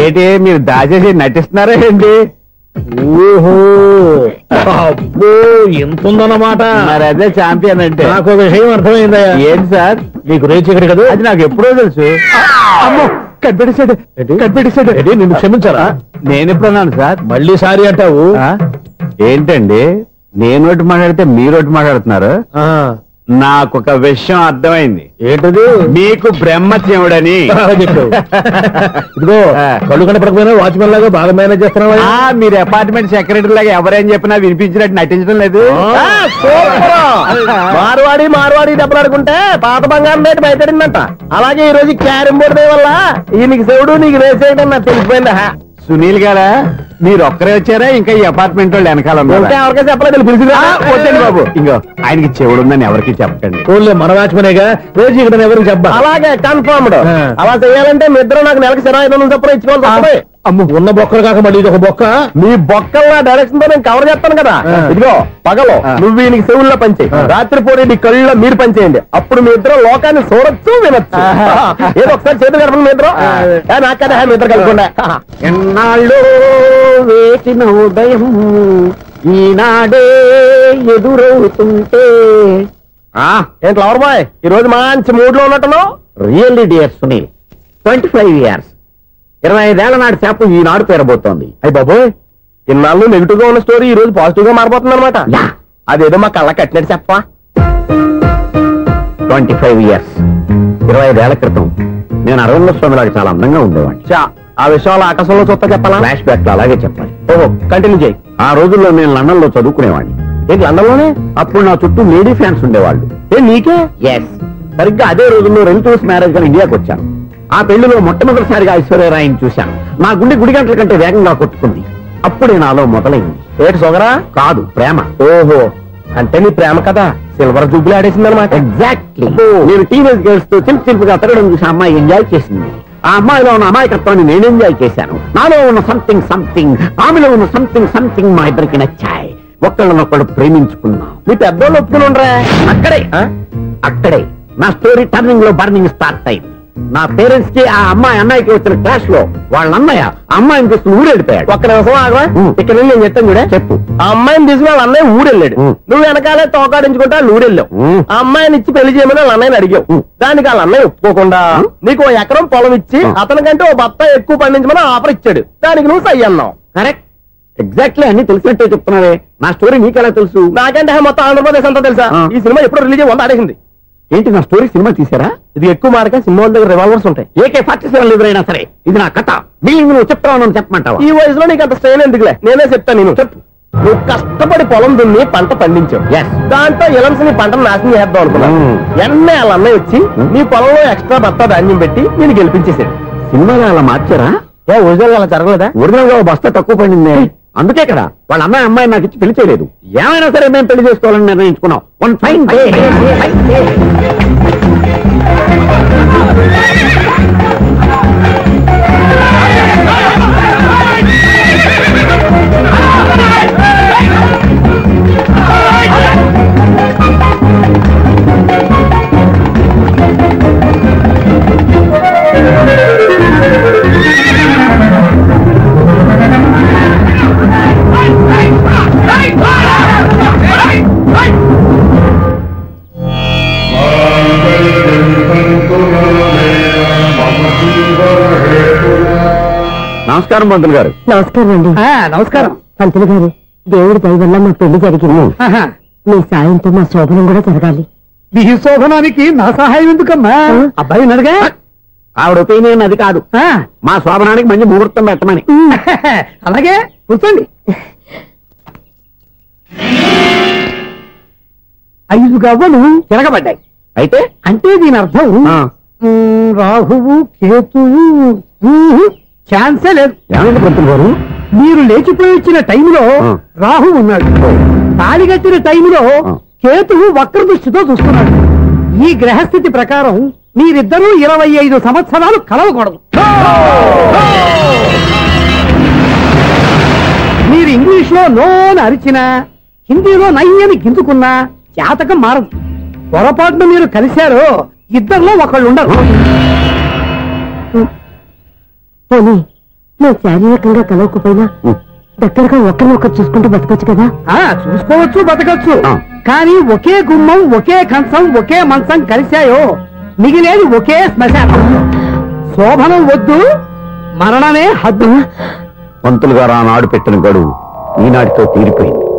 ఏంటి మీరు దాచేసి నటిస్తున్నారా ఏంటి? ఓహో, అబ్బో ఎంత ఉందన్నమాట. మరి అదే ఛాంపియన్ అంటే. నాకు ఒక విషయం అర్థమైందయ్యా. ఏంటి సార్? నీకు రేచి ఇక్కడ కదా? అది నాకు ఎప్పుడో తెలుసు. అమ్మో, కనిపెట్టేశాడు కనిపెట్టేశాడు. నిన్ను క్షమించారా? నేను ఎప్పుడన్నాను సార్? మళ్ళీ సారీ అంటావు? ఏంటండి నేను ఒకటి మాట్లాడితే మీరు ఒకటి మాట్లాడుతున్నారు? నాకు ఒక విషయం అర్థమైంది. ఏంటది? మీకు బ్రహ్మత్యముడని. ఇదిగో కళ్ళు కనపడకపోయినా వాచ్మెన్ లాగా బాగా మేనేజ్ చేస్తున్నావా? మీరు అపార్ట్మెంట్ సెక్రటరీ లాగా ఎవరేం చెప్పినా వినిపించినట్టు నటించడం లేదు. మార్వాడి దెబ్బలాడుకుంటే పాత బంగారం రేటు బయటడిందంట. అలాగే ఈ రోజు క్యారం బోర్డు వల్ల ఈయనకి శివుడు నీకు వేసేయడం నాకు తెలిసిపోయిందా? సునీల్ గారా మీరు ఒక్కరే వచ్చారా? ఇంకా ఈ అపార్ట్మెంట్ వాళ్ళు వెనకాల ఎవరికైనా చెప్పలేదు పిలిచిందా? వద్దండి బాబు, ఇంకో ఆయనకి చెవుడుందని ఎవరికి చెప్పకండి. ఓన్లీ మన వాచ్మనేగా రోజు ఇక్కడ ఎవరికి చెప్పా. అలాగే కన్ఫర్మ్డ్. అలా చేయాలంటే మీ ఇద్దరు నాకు నెలకు 2500 చొప్పున ఇచ్చుకోవాలి. అమ్మ ఉన్న బొక్కలు కాక మళ్ళీ ఇది ఒక బొక్క. మీ బొక్కల డైరెక్షన్ తో నేను కవర్ చేస్తాను కదా. ఇదిగో పగలో నువ్వు ఈయనకి చెవుల్లో పనిచేయి, రాత్రిపూట నీ కళ్ళలో మీరు పనిచేయండి. అప్పుడు మీ ఇద్దరు లోకాన్ని చూడొచ్చు వినొచ్చు. ఏదో ఒకసారి చేతులు కలపండి మీ ఇద్దరు. నాకు కదా మీ ఇద్దరు కలుపుకుండా. ఎన్నాళ్ళు వేసిన ఉదయం ఈనాడే ఎదురవుతుంటే. ఏంటి లవర్ బాయ్ ఈ రోజు మంచి మూడ్ లో ఉన్నట్టున్నావు? రియల్లీ డియర్ సునీల్, 25 years 25 ఏళ్ల నాటి చేప ఈనాడు పేరబోతోంది. అయ్యి బాబోయ్, ఇన్నాళ్ళు నెగిటివ్ గా ఉన్న స్టోరీ ఈ రోజు పాజిటివ్ గా మారిపోతుంది అనమాట. అదేదో మా కళ్ళ కట్టినట్టు చెప్పా. 25 years 25 ఏళ్ల క్రితం నేను అరవింద స్వామి లాగా చాలా అందంగా ఉండేవాడిని. ఆ విషయాలు ఆకాశంలో చూస్తా చెప్పాలా? ఫ్లాష్ బ్యాక్ లో అలాగే చెప్పాలి. ఓహో, కంటిన్యూ చేయి. ఆ రోజుల్లో నేను లండన్ లో చదువుకునేవాడిని. ఏంటి లండన్ లోనే? అప్పుడు నా చుట్టూ లేడీ ఫ్యాన్స్ ఉండేవాళ్ళు. నీకే? ఎస్, సరిగ్గా అదే రోజుల్లో రిలేటివ్స్ మ్యారేజ్ గా ఇండియాకి వచ్చాను. ఆ పెళ్లిలో మొట్టమొదటిసారిగా ఐశ్వర్యరాయని చూశాను. నా గుండె గుడి గంటల కంటే వేగంగా కొట్టుకుంది. అప్పుడే నాలో మొదలైంది. ఏటి సొగరా? కాదు, ప్రేమ. ఓహో, అంటే నీ ప్రేమ కదా సిల్వర్ జూబ్లీ ఆడేసింది అనమాట. ఎగ్జాక్ట్లీ. నేను టీనేజ్ గర్ల్స్ తో చిలుపుగా తిరగడం చూసి అమ్మాయి ఎంజాయ్ చేసింది. ఆ అమ్మాయిలో ఉన్న అమాయకత్వాన్ని నేను ఎంజాయ్ చేశాను. నాలో ఉన్న సంథింగ్ ఆమెలో ఉన్న సంథింగ్ మా ఇద్దరికి నచ్చాయి. ఒక్కళ్ళనొక్కడు ప్రేమించుకున్నాం. మీ పెద్దోళ్ళు ఒప్పుకుని ఉండరా? అక్కడే నా స్టోరీ టర్నింగ్ లో బర్నింగ్ స్టార్ట్ అయింది. నా పేరెంట్స్ కి ఆ అమ్మాయి అన్నయ్యకి వచ్చిన క్లాష్ లో వాళ్ళ అన్నయ్య అమ్మాయిని తీసుకుని ఊరెళ్ళిపోయాడు. ఒక్క నిమిషం ఆగవా? ఇక్కడ నేను చెప్తాను కూడా చెప్పు. ఆ అమ్మాయిని తీసుకుని వాళ్ళ అన్నయ్య ఊరెళ్ళాడు. నువ్వు వెనకాలే తోకాడించుకుంటా ఊరెళ్ళావు. ఆ అమ్మాయిని ఇచ్చి పెళ్లి చేయమని వాళ్ళ అన్నయ్యని అడిగావు. దానికి వాళ్ళ అన్నయ్య ఒప్పుకోకుండా నీకు 1 ఎకరం పొలం ఇచ్చి అతనికంటే ఓ బత్త ఎక్కువ పండించమని ఆఫర్ ఇచ్చాడు. దానికి నువ్వు సై అన్నావు. కరెక్ట్, ఎగ్జాక్ట్లీ అన్ని తెలిసినట్టే చెప్తున్నావే. నా స్టోరీ నీకెలా తెలుసు? నాకంటే మొత్తం ఆంధ్రప్రదేశ్ అంతా తెలుసా? ఈ సినిమా ఎప్పుడు రిలీజ్ 100 ఆడేసింది. ఏంటి నా స్టోరీ సినిమా తీసారా? ఇది ఎక్కువ మార్గా సినిమా వాళ్ళ దగ్గర రివాల్వర్స్ ఉంటాయి. AK-47 ఎదురైనా సరే ఇది నా కథ. బిల్లింగ్ నువ్వు చెప్తావు చెప్పమంటావా? ఈ వయసులో నీకు అంత స్ట్రెయిన్ ఎందుకులే, నేనే చెప్తాను. నేను చెప్పు. నువ్వు కష్టపడి పొలం దున్ని పంట పండించావు. దాంతో ఎలమ్స్ నీ పంటను నాశనం చేద్దాం అనుకున్నావు. ఎన్నే వాళ్ళ అన్నయ్య వచ్చి నీ పొలంలో ఎక్స్ట్రా బత్తా ధాన్యం పెట్టి నేను గెలిపించేసాడు. సినిమాలో అలా మార్చారా? ఒరిజినల్ అలా జరగలేదా? ఒరిజినల్ గా బస్తా తక్కువ పడింది. అందుకే కదా వాళ్ళ అమ్మాయి నాకు ఇచ్చి పెళ్లి చేయలేదు. ఏమైనా సరే మేము పెళ్లి చేసుకోవాలని నిర్ణయించుకున్నాం. One fine day. నమస్కారం పంతులు గారు. నమస్కారం అండి. నమస్కారం పంతులు గారు. దేవుడి దయ వల్ల మా పెళ్లి జరిగింది. మీ సాయంతో మా శోభనం కూడా జరగాలి. మీ శోభనానికి నా సహాయం ఎందుకమ్మా? అబ్బాయి నడగా ఆవిడ ఒపీనియన్ అది కాదు. మా శోభనానికి మంచి ముహూర్తం పెట్టమని. అలాగే కూర్చోండి. 5 గవ్వలు తిరగబడ్డాయి. అయితే అంటే దీని అర్థం రాహువు కేతువు ఛాన్సే లేదు. పంతులు గారు, మీరు లేచిపోయి వచ్చిన టైంలో రాహు ఉన్నాడు. తాళిగట్టిన టైంలో కేతువు వక్ర దృష్టితో చూస్తున్నాడు. ఈ గ్రహస్థితి ప్రకారం మీరిద్దరూ 25 సంవత్సరాలు కలవకూడదు. మీరు ఇంగ్లీష్ లో నోని అరిచినా, హిందీలో నయ్యని గింజుకున్నా జాతకం మారదు. పొరపాటున మీరు కలిశారో ఇద్దరిలో ఒకళ్ళు ఉండరు. పోనీ మేము శారీరకంగా కలవకపోయినా దగ్గరగా ఒకరినొకరు చూసుకుంటూ బతకొచ్చు కదా? చూసుకోవచ్చు, బతకచ్చు. కానీ ఒకే గుమ్మం, ఒకే కంచం, ఒకే మంచం కలిశాయో మిగిలేది ఒకే శ్మశానం. శోభనం వద్దు, మరణమే హద్దు. పంతులు గారు ఆనాడు పెట్టిన గడువు ఈనాటితో తీరిపోయింది.